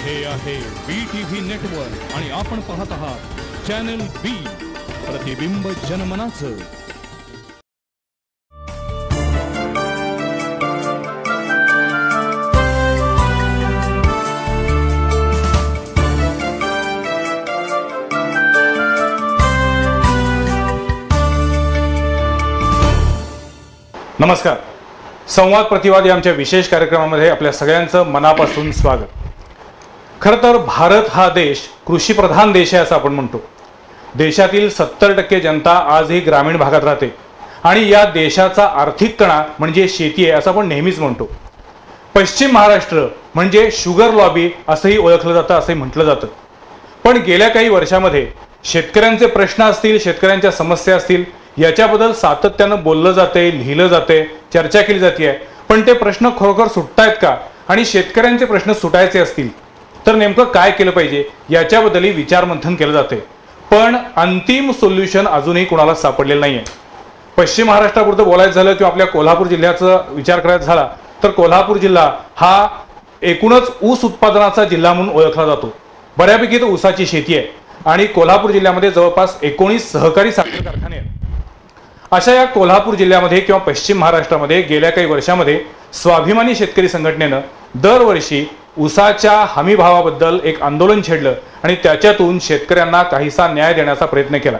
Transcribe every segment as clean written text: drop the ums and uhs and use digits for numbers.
हे आहे BTV network आणि आपण पाहत आहात चॅनल B, प्रतिबिंब जनमनाचं. नमस्कार. संवाद प्रतिवाद या आमच्या विशेष कार्यक्रमामध्ये आपल्या सगळ्यांचं मनापासून स्वागत. खरं तर भारत हा देश कृषीप्रधान देश आहे असं आपण म्हणतो. देशातील 70% जनता आजही ग्रामीण भागात राहते आणि या देशाचा आर्थिक कणा म्हणजे शेती आहे असं आपण नेहमीच म्हणतो. पश्चिम महाराष्ट्र म्हणजे शुगर लॉबी असंही ओळखलं जातं, असंही म्हटलं जातं. पण गेल्या काही वर्षामध्ये शेतकऱ्यांचे प्रश्न असतील, शेतकऱ्यांच्या समस्या असतील, याच्याबद्दल सातत्यानं बोललं जाते, लिहिलं जाते, चर्चा केली जाते. पण ते प्रश्न खरोखर सुटतायत का? आणि शेतकऱ्यांचे प्रश्न सुटायचे असतील तर नेमकं काय केलं पाहिजे याच्याबद्दलही विचारमंथन केलं जाते. पण अंतिम सोल्युशन अजूनही कुणाला सापडलेलं नाही आहे. पश्चिम महाराष्ट्रापुरतं बोलायचं झालं किंवा आपल्या कोल्हापूर जिल्ह्याचा विचार करायचा झाला तर कोल्हापूर जिल्हा हा एकूणच ऊस उत्पादनाचा जिल्हा म्हणून ओळखला जातो. बऱ्यापैकी तर ऊसाची शेती आहे आणि कोल्हापूर जिल्ह्यामध्ये जवळपास 19 सहकारी साखर कारखाने आहेत. अशा या कोल्हापूर जिल्ह्यामध्ये किंवा पश्चिम महाराष्ट्रामध्ये गेल्या काही वर्षामध्ये स्वाभिमानी शेतकरी संघटनेनं दरवर्षी ऊसाच्या हमी भावाबद्दल एक आंदोलन छेडलं आणि त्याच्यातून शेतकऱ्यांना काहीसा न्याय देण्याचा प्रयत्न केला.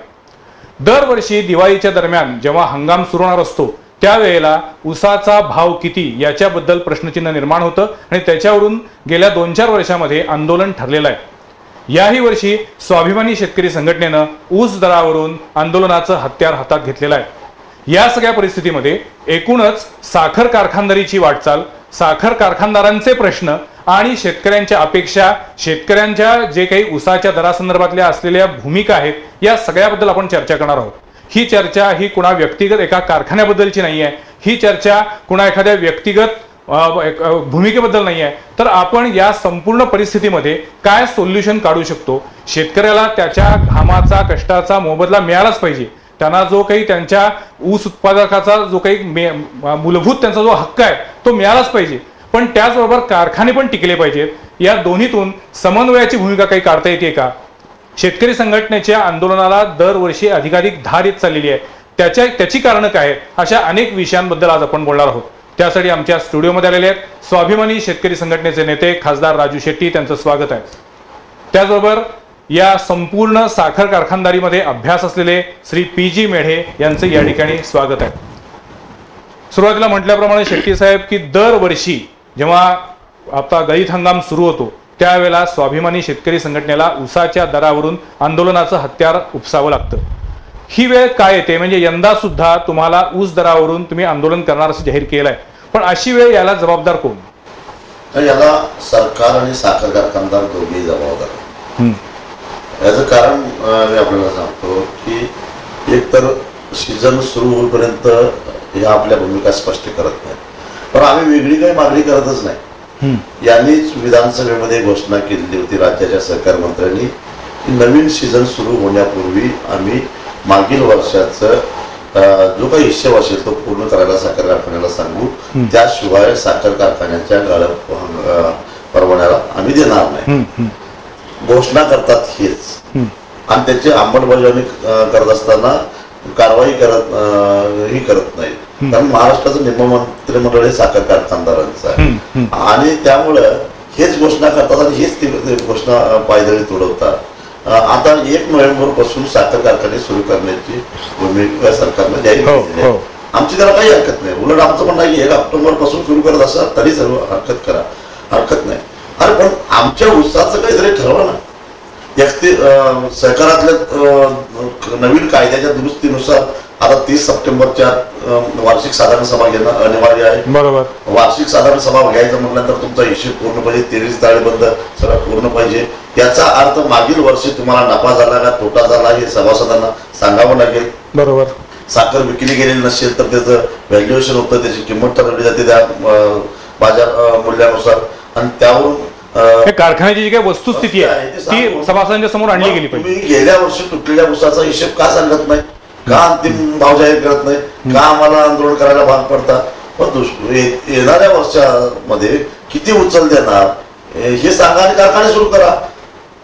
दरवर्षी दिवाळीच्या दरम्यान जेव्हा हंगाम सुरू होणार असतो त्यावेळेला ऊसाचा भाव किती याच्याबद्दल प्रश्नचिन्ह निर्माण होतं आणि त्याच्यावरून गेल्या 2-4 वर्षामध्ये आंदोलन ठरलेलं आहे. याही वर्षी स्वाभिमानी शेतकरी संघटनेनं ऊस दरावरून आंदोलनाचं हत्यार हातात घेतलेलं आहे. या सगळ्या परिस्थितीमध्ये एकूणच साखर कारखानदारीची वाटचाल, साखर कारखानदारांचे प्रश्न आणि शेतकऱ्यांच्या अपेक्षा, शेतकऱ्यांच्या जे काही ऊसाच्या दरासंदर्भातल्या असलेल्या भूमिका आहेत, या सगळ्याबद्दल आपण चर्चा करणार आहोत. ही चर्चा ही कुणा व्यक्तिगत एका कारखान्याबद्दलची नाही आहे, ही चर्चा कुणा एखाद्या व्यक्तिगत भूमिकेबद्दल नाही आहे, तर आपण या संपूर्ण परिस्थितीमध्ये काय सोल्युशन काढू शकतो. शेतकऱ्याला त्याच्या घामाचा, कष्टाचा मोबदला मिळालाच पाहिजे. त्यांना जो काही त्यांच्या ऊस उत्पादकाचा जो काही मूलभूत त्यांचा जो हक्क आहे तो मिळालाच पाहिजे. पण त्याचबरोबर कारखाने पण टिकले पाहिजेत. या दोन्हीतून समन्वयाची भूमिका काही काढता येते का? शेतकरी संघटनेच्या आंदोलनाला दरवर्षी अधिकाधिक धार येत चाललेली आहे. त्याची कारणं काय आहेत? अशा अनेक विषयांबद्दल आज आपण बोलणार आहोत. त्यासाठी आमच्या स्टुडिओमध्ये आलेले आहेत स्वाभिमानी शेतकरी संघटनेचे नेते खासदार राजू शेट्टी, त्यांचं स्वागत आहे. त्याचबरोबर या संपूर्ण साखर कारखानदारीमध्ये अभ्यास असलेले श्री PG मेढे यांचं या ठिकाणी स्वागत आहे. सुरुवातीला म्हटल्याप्रमाणे शेट्टी साहेब की दरवर्षी जेव्हा आता गळीत हंगाम सुरू होतो त्यावेळेला स्वाभिमानी शेतकरी संघटनेला ऊसाच्या दरावरून आंदोलनाचं हत्यार उपसावं लागतं. ही वेळ काय येते? म्हणजे यंदा सुद्धा तुम्हाला ऊस दरावरून तुम्ही आंदोलन करणार असं जाहीर केलं आहे. पण अशी वेळ याला जबाबदार कोण? याला सरकार आणि साखर कारखानदार दोघेही जबाबदार. याचं कारण मी आपल्याला सांगतो की एक तर सीझन सुरू होईपर्यंत ह्या आपल्या भूमिका स्पष्ट करत नाहीत. पण आम्ही वेगळी काही मागणी करतच नाही. यांनीच विधानसभेमध्ये घोषणा केलेली होती राज्याच्या सहकार मंत्र्यांनी की नवीन सीझन सुरू होण्यापूर्वी आम्ही मागील वर्षाचं जो काही हिशेब असेल तो पूर्ण करायला साखर कारखान्याला सांगू. त्याशिवाय साखर कारखान्याच्या गाळप परवान्याला आम्ही देणार नाही. घोषणा करतात हेच आणि त्याची अंमलबजावणी करत असताना कारवाई करत नाही. कारण महाराष्ट्राचं निम्म मंत्रिमंडळ हे साखर कारखानदारांचं आहे आणि त्यामुळं हेच घोषणा करतात आणि हेच ती घोषणा पायदळी तोडवतात. आता 1 नोव्हेंबर पासून साखर कारखाने सुरू करण्याची भूमिका सरकारने जाहीर केली आहे. आमची त्याला काही हरकत नाही. उलट आमचं म्हणणं आहे की 1 ऑक्टोबर पासून सुरू करत असाल तरी सर्व हरकत नाही. अरे पण आमच्या उत्साहाचं काहीतरी ठरवा ना. सहकारातल्या नवीन कायद्याच्या दुरुस्तीनुसार आता 30 सप्टेंबरच्या वार्षिक साधारण सभा घेणं अनिवार्य आहे. बरोबर. वार्षिक साधारण सभा घ्यायचं म्हटल्यानंतर तुमचा हिशेब पूर्ण पाहिजे, 23 ताळेबंद सगळं पूर्ण पाहिजे. याचा अर्थ मागील वर्षी तुम्हाला नफा झाला का तोटा झाला हे सभासदांना सांगावं लागेल. बरोबर. साखर विकली गेलेली नसेल तर त्याचं व्हॅल्युएशन होतं, त्याची किंमत ठरवली जाते त्या बाजार मूल्यानुसार आणि त्यावरून कारखान्याची जी काही वस्तुस्थिती आहे ती सभासदांच्या समोर आणली गेली पाहिजे. तुम्ही गेल्या वर्षी तुटलेल्या ऊसाचा हिशेब का सांगत नाही? का अंतिम भाव जाहीर करत नाही? का आम्हाला आंदोलन करायला भाग पडतात? पण येणाऱ्या वर्षामध्ये किती उचल देणार हे सांगा आणि कारखाने सुरू करा.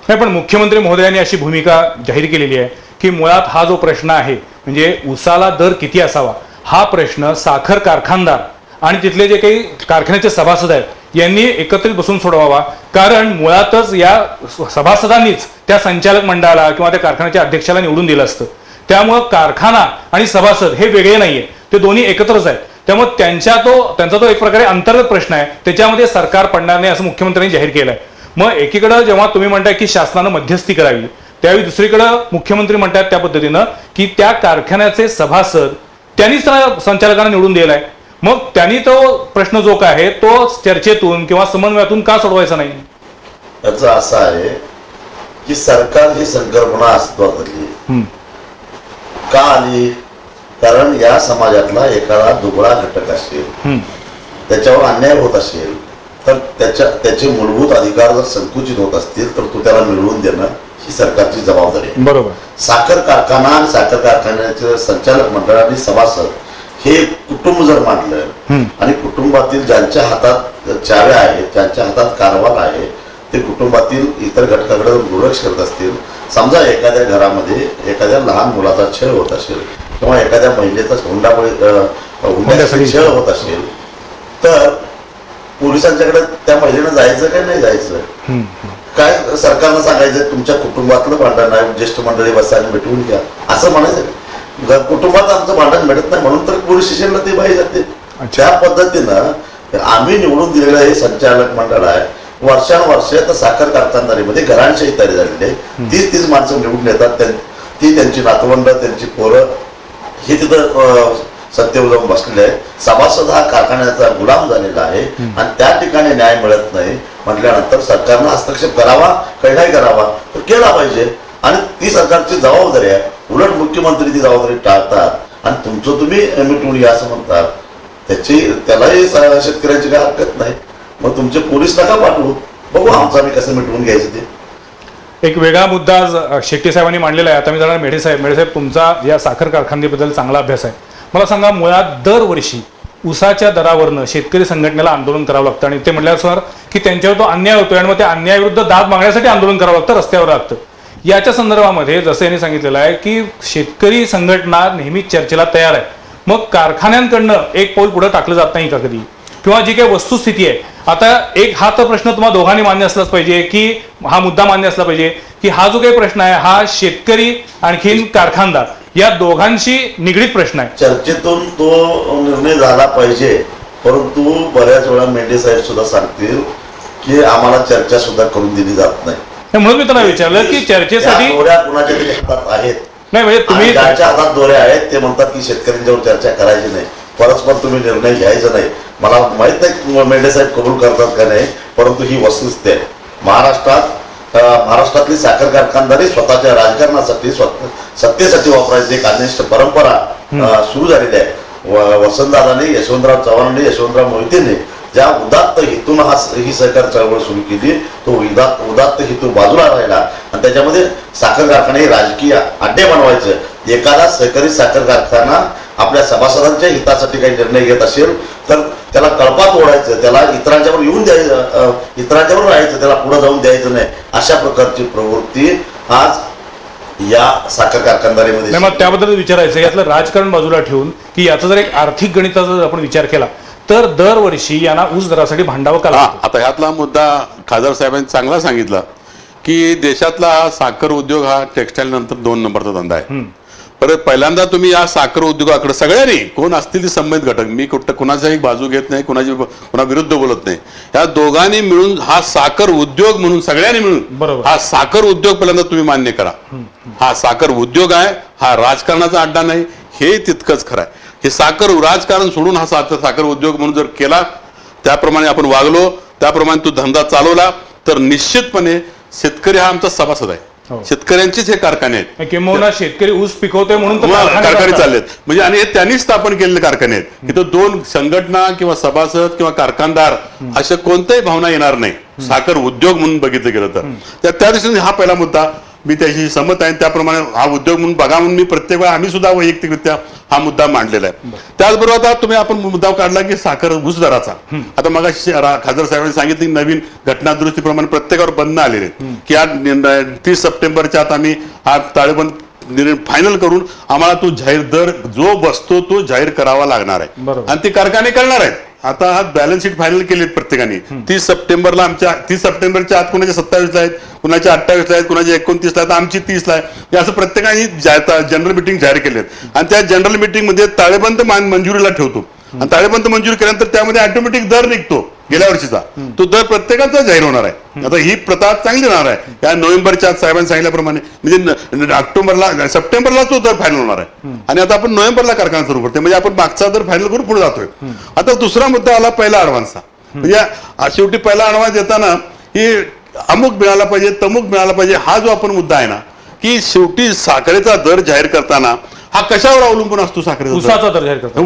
नाही, पण मुख्यमंत्री महोदयांनी अशी भूमिका जाहीर केलेली आहे की मुळात हा जो प्रश्न आहे म्हणजे ऊसाला दर किती असावा हा प्रश्न साखर कारखानदार आणि तिथले जे काही कारखान्याचे सभासद आहेत यांनी एकत्रित बसून सोडवावा. कारण मुळातच या सभासदांनीच त्या संचालक मंडळाला किंवा त्या कारखान्याच्या अध्यक्षाला निवडून दिलं असतं. त्यामुळं कारखाना आणि सभासद हे वेगळे नाहीये, ते दोन्ही एकत्रच आहेत. त्यामुळे त्यांचा तो एक प्रकारे अंतर्गत प्रश्न आहे, त्याच्यामध्ये सरकार पडणार नाही असं मुख्यमंत्र्यांनी जाहीर केलंय. मग एकीकडे जेव्हा तुम्ही म्हणताय की शासनानं मध्यस्थी करावी त्यावेळी दुसरीकडे मुख्यमंत्री म्हणतात त्या पद्धतीनं की त्या कारखान्याचे सभासद त्यांनीच संचालकांना निवडून दिलाय. मग त्यांनी तो प्रश्न जो काय आहे तो चर्चेतून किंवा समन्वयातून का सोडवायचा नाही? याचं असं आहे की सरकार ही संकल्पना अस्तित्वात आली का आली? कारण या समाजातला एखादा दुबळा घटक असेल, त्याच्यावर अन्याय होत असेल तर त्याचे मूलभूत अधिकार जर संकुचित होत असतील तर तो त्याला मिळवून देणं ही सरकारची जबाबदारी आहे. बरोबर. साखर कारखाना आणि साखर कारखान्याचे संचालक मंडळ आणि सभासद हे कुटुंब जर मानलं आणि कुटुंबातील ज्यांच्या हातात चाव्या आहेत, ज्यांच्या हातात कारभार आहे, ते कुटुंबातील इतर घटकाकडे दुर्लक्ष करत असतील. समजा एखाद्या घरामध्ये एखाद्या लहान मुलाचा छळ होत असेल किंवा एखाद्या महिलेचा हुंड्यासाठी छळ होत असेल तर पोलिसांच्याकडे त्या महिलेनं जायचं काय नाही जायचं? काय सरकारनं सांगायचं तुमच्या कुटुंबातलं भांडण आहे, ज्येष्ठ मंडळी बसा आणि मिटवून घ्या असं म्हणायचं? कुटुंबात आमचं भांडण मिळत नाही म्हणून तर पोलीस स्टेशनला ते बाई जाते. त्या पद्धतीनं आम्ही निवडून दिलेलं हे संचालक मंडळ आहे. वर्षानुवर्ष तर साखर कारखानदारीमध्ये घरांशाही तयारी झालेली आहे. तीच माणसं निवडून येतात, ती त्यांची नातवंड, त्यांची पोरं हे तिथं सत्तेवर जाऊन बसलेले आहे. सभासद हा कारखान्याचा गुलाम झालेला आहे आणि त्या ठिकाणी न्याय मिळत नाही म्हटल्यानंतर सरकारनं हस्तक्षेप करावा, काही नाही करावा तर केला पाहिजे आणि ती सरकारची जबाबदारी आहे. उलट मुख्यमंत्री ती जबाबदारी टाळतात आणि तुमचं तुम्ही मिटवून या असं म्हणतात. त्यालाही शेतकऱ्यांची काय हरकत नाही. मग तुमचे पोलीस नका पाठवू, बघू आमचं आम्ही कसं मिटवून घ्यायचं ते. एक वेगळा मुद्दा आज शेट्टी साहेबांनी मांडलेला आहे. आता मी जाणार मेढे साहेब, तुमचा या साखर कारखान्याबद्दल चांगला अभ्यास आहे. मला सांगा, मुळात दरवर्षी ऊसाच्या दरावरनं शेतकरी संघटनेला आंदोलन करावं लागतं आणि ते म्हटल्यावर सर की त्यांच्यावर तो अन्याय होतोय आणि मग त्या अन्यायाविरुद्ध दाद मागण्यासाठी आंदोलन करावं लागतं, रस्त्यावर लागतं. याच्या संदर्भामध्ये जसं यांनी सांगितलेलं आहे की शेतकरी संघटना नेहमीच चर्चेला तयार आहे. मग कारखान्यांकडनं एक पाऊल पुढे टाकलं जात नाही का कधी? किंवा जी काही वस्तुस्थिती आहे आता एक हा तर प्रश्न तुम्हाला दोघांनी मान्य असलाच पाहिजे की हा मुद्दा मान्य असला पाहिजे की हा जो काही प्रश्न आहे हा शेतकरी आणखीन कारखानदार या दोघांशी निगडीत प्रश्न आहे. चर्चेतून तो निर्णय झाला पाहिजे, परंतु बऱ्याच वेळा मेंढे साहेब सुद्धा सांगतील की आम्हाला चर्चा सुद्धा करून दिली जात नाही. म्हणून मी त्यांना विचारलं की चर्चेसाठी कुणाच्या तरी हातात आहेत नाही म्हणजे तुम्ही ज्यांच्या हातात दोऱ्या आहेत ते म्हणतात की शेतकऱ्यांच्यावर चर्चा करायची नाही, परस्पर तुम्ही निर्णय घ्यायचा नाही. मला माहित नाही मेंढे साहेब कबूल करतात का नाही, परंतु ही वस्तुस्थिती आहे. महाराष्ट्रातली साखर कारखानदारी स्वतःच्या राजकारणासाठी सत्तेसाठी वापरायची एक अनिष्ट परंपरा सुरू झालेली आहे. वसंतदादांनी, यशवंतराव चव्हाणांनी, यशवंतराव मोहितेंनी ज्या उदात्त हेतून ही सहकार चळवळ सुरू केली तो उदात्त हेतू बाजूला राहिला आणि त्याच्यामध्ये साखर कारखाने राजकीय अड्डे बनवायचे. एखादा सहकारी साखर कारखाना आपल्या सभासदांच्या हितासाठी काही निर्णय घेत असेल तर त्याला कळपात ओढायचं, त्याला इतरांच्यावर येऊन द्यायचं, इतरांच्यावर राहायचं, त्याला पुढे जाऊन द्यायचं नाही, अशा प्रकारची प्रवृत्ती आज या साखर कारखानदारीमध्ये. मग त्याबद्दल विचारायचं यातलं राजकारण बाजूला ठेवून की याचा जर एक आर्थिक गणिताचा जर आपण विचार केला तर दरवर्षी यांना ऊस दरासाठी भांडावं का लागतं? आता ह्यातला मुद्दा खासदार साहेबांनी चांगला सांगितला की देशातला साखर उद्योग हा टेक्स्टाईल नंतर 2 नंबरचा धंदा आहे. परत पहिल्यांदा तुम्ही या साखर उद्योगाकडे सगळ्यांनी कोण असतील ते संबंधित घटक, मी कुणाचाही बाजू घेत नाही, कुणा विरुद्ध बोलत नाही, या दोघांनी मिळून हा साखर उद्योग म्हणून सगळ्यांनी मिळून हा साखर उद्योग पहिल्यांदा तुम्ही मान्य करा. हा साखर उद्योग आहे, हा राजकारणाचा अड्डा नाही, हे तितकंच खरं आहे. हे साखर राजकारण सोडून हा साखर उद्योग म्हणून जर केला, त्याप्रमाणे आपण वागलो, त्याप्रमाणे तो धंदा चालवला तर निश्चितपणे शेतकरी हा आमचा सभासद आहे. शेतकऱ्यांचेच हे कारखाने आहेत. किंवा शेतकरी ऊस पिकवतोय म्हणून कारखाने चाललेत म्हणजे आणि हे त्यांनी स्थापन केलेले कारखाने आहेत. इथं 2 संघटना किंवा सभासद किंवा कारखानदार अशा कोणत्याही भावना येणार नाही साखर उद्योग म्हणून बघितलं गेलं तर. त्या दृष्टीने हा पहिला मुद्दा. मी त्याशी सहमत आहे. त्याप्रमाणे हा उद्योग म्हणून बघा म्हणून मी प्रत्येक वेळा आम्ही सुद्धा वैयक्तिकरित्या हा मुद्दा मांडलेला आहे. त्याचबरोबर आता तुम्ही आपण मुद्दा काढला की साखर ऊस दराचा. आता मग खासदार साहेबांनी सांगितलं की नवीन घटना दुरुस्तीप्रमाणे प्रत्येकावर बंधनं आलेले आहेत की आज 30 सप्टेंबरच्या आत आम्ही हा ताळेबंद फायनल करून आम्हाला तो जाहीर दर जो बसतो तो जाहीर करावा लागणार आहे आणि ते कारखाने करणार आहेत. आता हा बॅलन्स शीट फायनल केले प्रत्येकाने 30 सप्टेंबरला. आमच्या 30 सप्टेंबरच्या आत कुणाच्या 27 ला आहेत, कुणाच्या 28 ला आहेत, कुणाच्या 29 ला आहेत, आमची 30 ला आहे. असं प्रत्येकाने जनरल मिटिंग जाहीर केली आहेत आणि त्या जनरल मिटिंग मध्ये ताळेबंद मंजुरीला ठेवतो आणि ताळेबंद मंजुरी केल्यानंतर त्यामध्ये ऑटोमॅटिक दर निघतो गेल्या वर्षीचा. तो दर प्रत्येकाचा जाहीर होणार आहे. आता ही प्रथा चांगली राहणार आहे. या नोव्हेंबरच्या आत साहेबांनी सांगितल्याप्रमाणे म्हणजे ऑक्टोबरला सप्टेंबरला तो दर फायनल होणार आहे आणि आता आपण नोव्हेंबरला कारखाना सुरू करतोय म्हणजे आपण मागचा दर फायनल करून पुढे जातोय. आता दुसरा मुद्दा आला पहिला ॲडव्हान्सचा. म्हणजे शेवटी पहिला ॲडव्हान्स देताना ही अमुक मिळाला पाहिजे तमुक मिळाला पाहिजे हा जो आपण मुद्दा आहे ना की शेवटी साखरेचा दर जाहीर करताना हा कशावर अवलंबून असतो? साखरेचा उसाचा दर जाहीर करतो.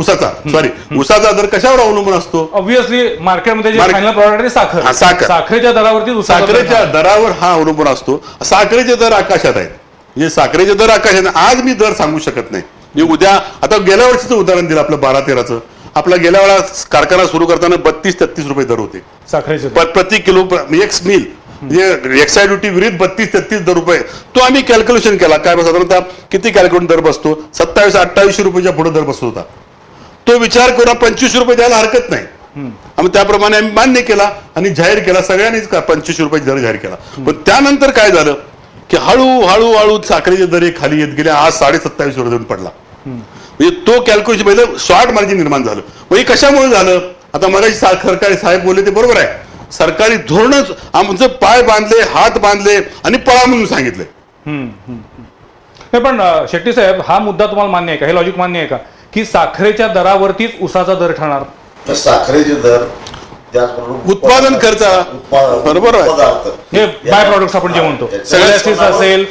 उसाचा दर कशावर अवलंबून असतो? ऑब्व्हियसली मार्केटमध्ये जे फायनल प्रॉडक्ट आहे साखर, साखरेच्या दरावरती साखरेच्या दरावर हा अवलंबून असतो. साखरेचे दर आकाशात आहेत. म्हणजे साखरेचे दर आकाशात. आज मी दर सांगू शकत नाही. मी उद्या आता गेल्या वर्षीचं उदाहरण दिलं आपलं 12-13चं. आपला गेल्या वेळा कारखाना सुरू करताना 32-33 रुपये दर होते साखरेचे प्रति किलो. एक मिल म्हणजे एक्साईड ड्युटी विरुद्ध 32-33 दर रुपये. तो आम्ही कॅल्क्युलेशन केला. काय साधारणतः किती कॅल्क्युलेट दर बसतो? 27-28 रुपयाच्या पुढे दर बसत होता. तो विचार करून 25 रुपये द्यायला हरकत नाही. आम्ही त्याप्रमाणे आम्ही मान्य केला आणि जाहीर केला. सगळ्यांनीच 25 रुपये दर जाहीर केला. पण त्यानंतर काय झालं की हळूहळू साखरेचे दर खाली येत गेले. आज 27.5 वर जाऊन पडला. म्हणजे तो कॅल्क्युलेशन पहिलं शॉर्ट मार्जिन निर्माण झालं. म्हणजे कशामुळे झालं? आता मगाशी सरकारी साहेब बोलले ते बरोबर आहे. सरकारी धोरणच आमचं पाय बांधले, हात बांधले आणि पळा म्हणून सांगितले. नाही पण शेट्टी साहेब हा मुद्दा तुम्हाला मान्य आहे का? हे लॉजिक मान्य आहे का की साखरेच्या दरावरतीच उसाचा दर ठरणार? साखरेचे दर त्याचबरोबर उत्पादन खर्च बरोबर हे बाय प्रॉडक्ट आपण जे म्हणतो सगळ्याचीच असेल,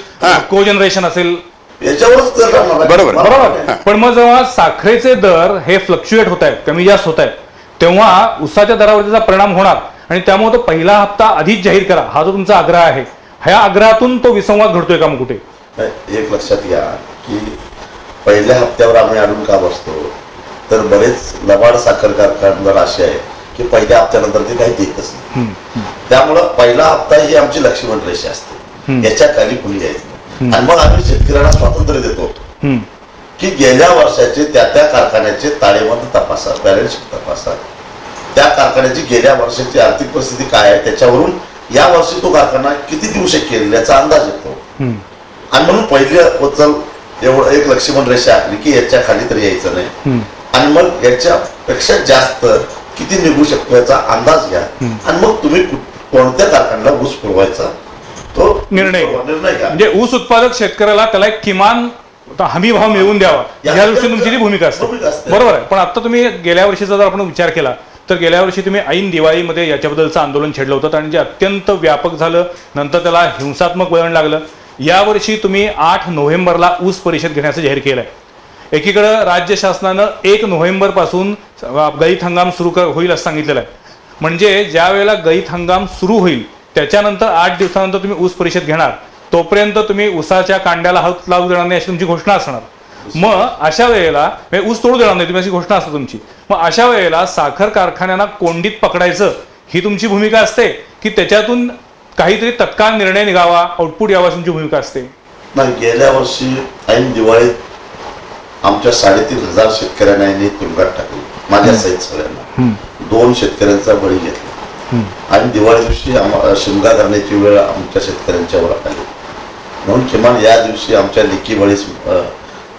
कोजनरेशन असेल याच्यावरच बरोबर. पण मग जेव्हा साखरेचे दर हे फ्लक्च्युएट होत आहेत, कमी जास्त होत आहेत, तेव्हा उसाच्या दरावर त्याचा परिणाम होणार आणि त्यामुळे तो पहिला हप्ता आधीच जाहीर करा हा जो तुमचा आग्रह आहे, ह्या आग्रहातून तो विसंवाद घडतोय का? मग कुठे एक लक्षात घ्या की पहिल्या हप्त्यावर आम्ही अडून का बसतो तर बरेच लबाड साखर कारखानदार असे आहे की पहिल्या हप्त्यानंतर ते काही देतच नाही. त्यामुळं पहिला हप्ता ही आमची लक्ष्मण रेषा असते. याच्या खाली कुणी यायचं आणि मग आम्ही शेतकऱ्यांना स्वातंत्र्य देतो की गेल्या वर्षाचे त्या कारखान्याचे ताळेबंद तपासा, बॅलन्स शीट तपासा, त्या कारखान्याची गेल्या वर्षाची आर्थिक परिस्थिती काय आहे त्याच्यावरून या वर्षी तो कारखाना किती देऊ शकेल याचा अंदाज येतो. आणि म्हणून पहिले उचल एवढं एक लक्ष्मण रेषा आखली की याच्या खाली तरी यायचं नाही आणि मग याच्यापेक्षा जास्त किती निघू शकतो याचा अंदाज घ्या आणि मग तुम्ही कोणत्या कारखान्याला ऊस पुरवायचा तो निर्णय घ्या. म्हणजे ऊस उत्पादक शेतकऱ्याला त्याला एक किमान हमी भाव मिळवून द्यावा या दृष्टीने तुमची ती भूमिका असते. बरोबर आहे. पण आता तुम्ही गेल्या वर्षीचा जर आपण विचार केला तर गेल्या वर्षी तुम्ही ऐन दिवाळीमध्ये याच्याबद्दलचं आंदोलन छेडलं होतं आणि जे अत्यंत व्यापक झालं, नंतर त्याला हिंसात्मक वळण लागलं. यावर्षी तुम्ही 8 नोव्हेंबरला ऊस परिषद घेण्याचं जाहीर केलं आहे. एकीकडं राज्य शासनानं 1 नोव्हेंबरपासून गळीत हंगाम सुरू होईल असं सांगितलेलं आहे. म्हणजे ज्या वेळेला गळीत हंगाम सुरू होईल त्याच्यानंतर 8 दिवसानंतर तुम्ही ऊस परिषद घेणार, तोपर्यंत तुम्ही ऊसाच्या कांड्याला हात लावू देणार नाही अशी तुमची घोषणा असणार. मग अशा वेळेला ऊस तोडू देणार नाही तुम्ही अशी घोषणा असते तुमची. मग अशा वेळेला साखर कारखान्यांना कोंडीत पकडायचं ही तुमची भूमिका असते की त्याच्यातून काहीतरी तत्काळ निर्णय निघावा, आउटपुट यावा तुमची भूमिका असते? नाही, गेल्या वर्षी ऐन दिवाळीत आमच्या 3,500 शेतकऱ्यांना तुरुंगात टाकली, माझ्या सहित सगळ्यांना. 2 शेतकऱ्यांचा बळी घेतला आणि दिवाळी दिवशी शिमगा करण्याची वेळ आमच्या शेतकऱ्यांच्या वर आली. म्हणून किमान या दिवशी आमच्या लेकी बळीस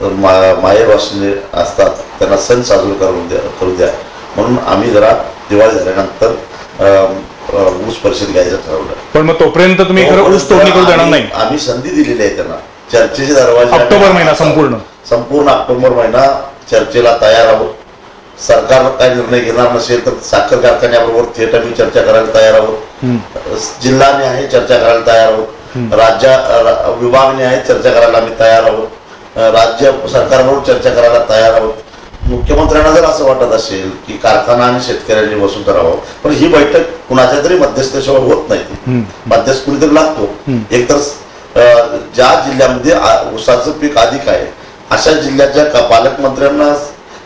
मायेवासने असतात त्यांना सण साजरा करू द्या म्हणून आम्ही जरा दिवाळी झाल्यानंतर ऊस परिषद घ्यायचं ठरवलं. पण मग तोपर्यंत तुम्ही ऊस तोडणी करू देणार नाही? आम्ही संधी दिलेली आहे त्यांना. चर्चेचे दरवाजे ऑक्टोबर महिना संपूर्ण ऑक्टोबर महिना चर्चेला तयार आहोत. सरकार काय निर्णय घेणार नसेल तर साखर कारखान्याबरोबर थेट आम्ही चर्चा करायला तयार आहोत. जिल्हाने आहे चर्चा करायला तयार आहोत. राज्य विभागने आहे चर्चा करायला आम्ही तयार आहोत. राज्य सरकारबरोबर चर्चा करायला तयार आहोत. मुख्यमंत्र्यांना जर असं वाटत असेल की कारखाना आणि शेतकऱ्यांनी बसून करावं, पण ही बैठक कुणाच्या तरी मध्यस्थीशिवाय होत नाही. मध्यस्थ कुणीतरी लागतो. एकतर ज्या जिल्ह्यामध्ये ऊसाचं पीक अधिक आहे अशा जिल्ह्याच्या पालकमंत्र्यांना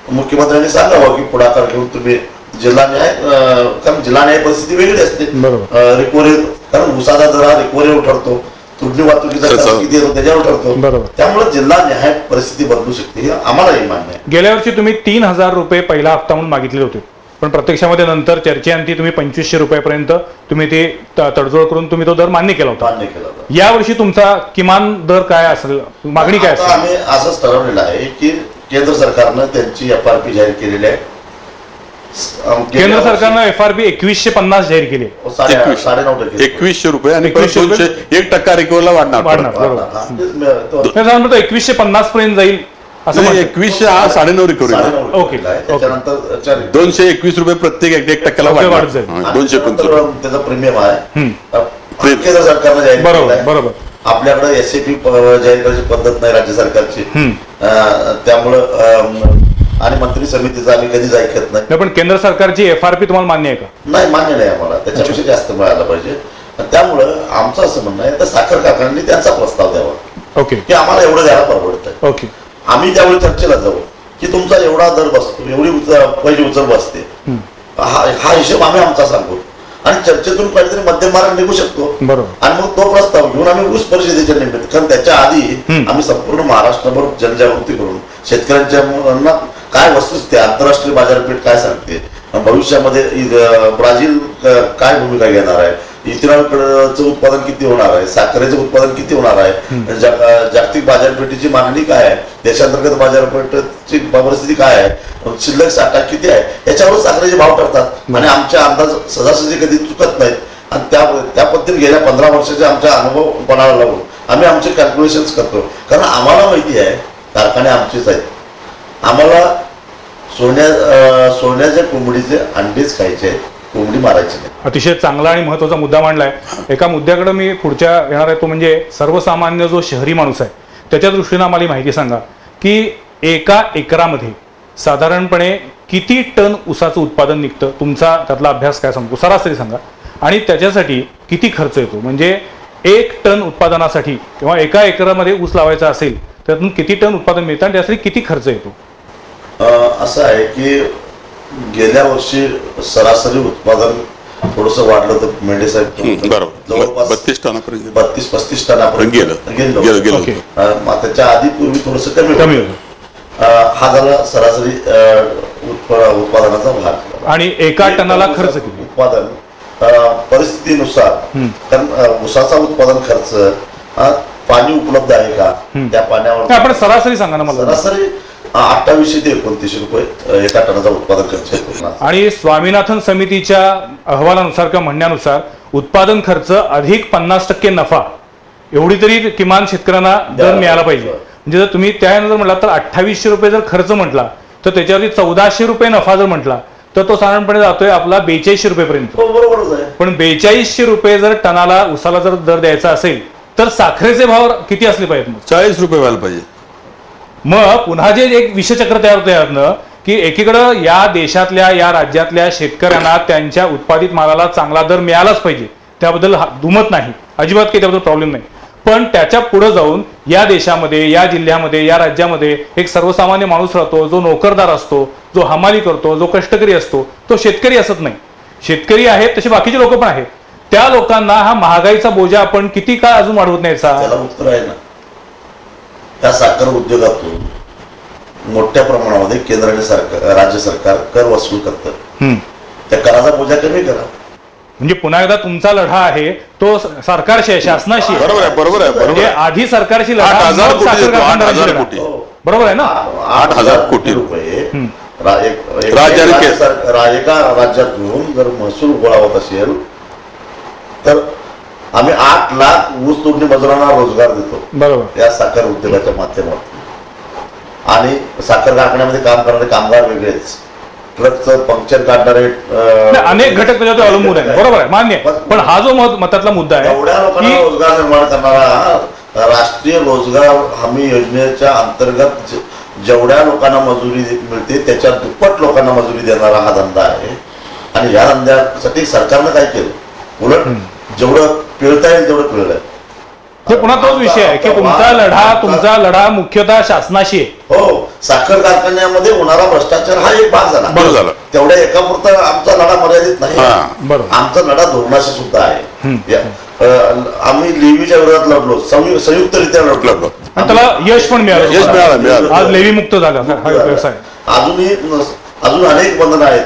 मुख्यमंत्र्यांनी सांगावं की पुढाकार घेऊन तुम्ही जिल्हा न्याय, कारण जिल्हा न्याय परिस्थिती वेगळी असते. रिकव्हरी, कारण ऊसाचा दर हा रिकव्हरीवर ठरतो, तुटली वाहतुकीचा खर्च किती येतो त्याच्यावर ठरतो. त्यामुळे जिल्हा न्याय परिस्थिती बदलू शकते हे आम्हालाही मान्य आहे. गेल्या वर्षी तुम्ही 3,000 रुपये पहिला हप्ता म्हणून मागितले होते, पण प्रत्यक्षामध्ये नंतर चर्चेअंती तुम्ही 2,500 रुपयापर्यंत तुम्ही ते तडजोड करून तुम्ही तो दर मान्य केला होता. यावर्षी तुमचा किमान दर काय असेल, मागणी काय असेल? आम्ही असंच ठरवलेलं आहे की केंद्र सरकारनं त्यांची FRP जाहीर केलेली आहे. केंद्र सरकारनं FRP 2150 जाहीर केली, 9.5% रुपये आणि 1% रिकव्हरीला वाढणार. 2150 पर्यंत जाईल असं 2100 हा 9.5 रिकव्हरी. ओके, त्याच्यानंतर 221 रुपये प्रत्येक 1% वाढ जाईल. 250 त्याचा प्रीमियम आहे. केंद्र सरकारनं जाहीर केलं. बरोबर. आपल्याकडे SAP जाहीर करायची पद्धत नाही राज्य सरकारची, त्यामुळं आणि मंत्री समितीचा आम्ही कधीच ऐकत नाही. पण केंद्र सरकारची FRP तुम्हाला मान्य आहे का? नाही, मान्य नाही आम्हाला. त्याच्यापेक्षा जास्त मिळालं पाहिजे. त्यामुळं आमचं असं म्हणणं आहे तर साखर कारखान्यांनी त्यांचा प्रस्ताव द्यावा. ओके. की आम्हाला एवढं द्यायला परवडतं. ओके. आम्ही त्यावेळी चर्चेला जाऊ की तुमचा एवढा दर बसतो, एवढी पहिली उचल बसते, हा हिशोब आम्ही आमचा सांगू आणि चर्चेतून काहीतरी मध्यम मार्ग निघू शकतो. आणि मग तो प्रस्ताव घेऊन आम्ही ऊस परिषदेच्या निमित्त, कारण त्याच्या आधी आम्ही संपूर्ण महाराष्ट्रभर जनजागृती करून शेतकऱ्यांच्या काय वस्तुस्थिती, आंतरराष्ट्रीय बाजारपेठ काय सांगते, भविष्यामध्ये ब्राझील काय भूमिका घेणार आहे, इथेनॉलचं उत्पादन किती होणार आहे, साखरेचं उत्पादन किती होणार आहे, जागतिक बाजारपेठेची मागणी काय आहे, देशांतर्गत बाजारपेठेची परिस्थिती काय आहे, शिल्लक साठा किती आहे, याच्यावर साखरेचे भाव ठरतात. आणि आमचे अंदाज सहजासहजी कधी चुकत नाहीत. आणि त्या पद्धतीने गेल्या 15 वर्षाचे आमचा अनुभव पणाला लावून आम्ही आमचे कॅल्क्युलेशन्स करतो. कारण आम्हाला माहिती आहे कारखाने आमचेच आहेत. आम्हाला सोन्याच्या कोंबडीचे अंडेच खायचे आहेत, कोंबडी मारायची नाही. अतिशय चांगला आणि महत्वाचा मुद्दा मांडलाय. एका मुद्द्याकडे मी पुढच्या येणार आहे, तो म्हणजे सर्वसामान्य जो शहरी माणूस आहे त्याच्या दृष्टीने आम्हाला माहिती सांगा की एका एकरामध्ये साधारणपणे किती टन ऊसाचं उत्पादन निघतं, तुमचा त्यातला अभ्यास काय सांगतो, सरासरी सांगा. आणि त्याच्यासाठी किती खर्च येतो, म्हणजे 1 टन उत्पादनासाठी किंवा एका एकरामध्ये ऊस लावायचा असेल त्यातून किती टन उत्पादन मिळतं आणि त्यासाठी किती खर्च येतो? असं आहे की गेल्या वर्षी सरासरी उत्पादन थोडस वाढलं तर मेंढे साहेब जवळपास 32 टनापर्यंत 32-35 टनापर्यंत गेलो. त्याच्या आधी पूर्वी थोडस कमी होतं. हा झाला सरासरी उत्पादनाचा भाग. आणि एका टनाला खर्च किती? उत्पादन परिस्थितीनुसार, कारण ऊसाचा उत्पादन खर्च पाणी उपलब्ध आहे का, त्या पाण्यावर आपण सरासरी सांगा ना मला. सरासरी 2800 ते 2900 रुपये एका टनाचा उत्पादन खर्च येतो. आणि स्वामीनाथन समितीच्या अहवालानुसार किंवा म्हणण्यानुसार उत्पादन खर्च अधिक 50% नफा एवढी तरी किमान शेतकऱ्यांना दर मिळाला पाहिजे. म्हणजे जर तुम्ही त्यानंतर म्हटला तर 2800 रुपये जर खर्च म्हटला तर त्याच्यावरती 1400 रुपये नफा जर म्हटला तर तो साधारणपणे जातोय आपला 4200 रुपयेपर्यंत. बरोबरच आहे. पण 4200 रुपये जर टनाला उसाला जर दर द्यायचा असेल तर साखरेचे भाव किती असले पाहिजेत? 40 रुपये व्हायला पाहिजे. मग पुन्हा जे एक विषचक्र तयार होतं यातनं की एकीकडं या देशातल्या या राज्यातल्या शेतकऱ्यांना त्यांच्या उत्पादित मालाला चांगला दर मिळालाच पाहिजे, त्याबद्दल दुमत नाही, अजिबात काही त्याबद्दल प्रॉब्लेम नाही. पण त्याच्या पुढे जाऊन या देशामध्ये, या जिल्ह्यामध्ये, या राज्यामध्ये एक सर्वसामान्य माणूस राहतो, जो नोकरदार असतो, जो हमाली करतो, जो कष्टकरी असतो, तो शेतकरी असत नाही. शेतकरी आहेत तसे बाकीचे लोक पण आहेत. त्या लोकांना हा महागाईचा बोजा आपण किती काळ अजून वाढवत नाही? त्याला उत्तर आहे ना. त्या साखर उद्योगातून मोठ्या प्रमाणामध्ये केंद्र आणि राज्य सरकार कर वसूल करतं. त्या कराचा बोजा कमी करा. म्हणजे पुन्हा एकदा तुमचा लढा आहे तो सरकारशी आहे, शासनाशी आहे. बरोबर आहे. आधी सरकारशी लढा, 8,000 कोटी. बरोबर आहे ना? 8,000 कोटी रुपये एका राज्यातून जर महसूल गोळा होत असेल तर आम्ही 8 लाख ऊस तोडणी मजुरांना रोजगार देतो. बरोबर. या साखर उद्योगाच्या माध्यमातून. आणि साखर कारखान्यामध्ये काम करणारे कामगार वेगळेच, ट्रकचं पंक्चर काढणारे अनेक घटक त्याच्यावर अवलंबून आहेत. बरोबर आहे, मान्य. पण हा जो मतातला मुद्दा आहे, एवढ्या लोकांना रोजगार निर्माण करणारा राष्ट्रीय रोजगार हमी योजनेच्या अंतर्गत जेवढ्या लोकांना मजुरी मिळते त्याच्या दुप्पट लोकांना मजुरी देणारा हा धंदा आहे. आणि या धंद्यासाठी सरकारनं काय केलं? उलट जेवढं पिळता येईल तेवढं पिळलंय. ते पुन्हा तोच विषय आहे की तुमचा लढा मुख्यतः शासनाशी आहे. हो, साखर कारखान्यामध्ये होणारा भ्रष्टाचार हा एक भाग झाला. बरं झालं. तेवढ्या एकापुरता आमचा लढा मर्यादित नाही. बरोबर. आमचा लढा धोरणाशी सुद्धा आहे. आम्ही लेवीच्या विरोधात लढलो, संयुक्तरित्या लढलो आणि त्याला यश पण मिळालं. आज लेवी मुक्त झाला हा व्यवसाय. अजून अनेक बंधनं आहेत.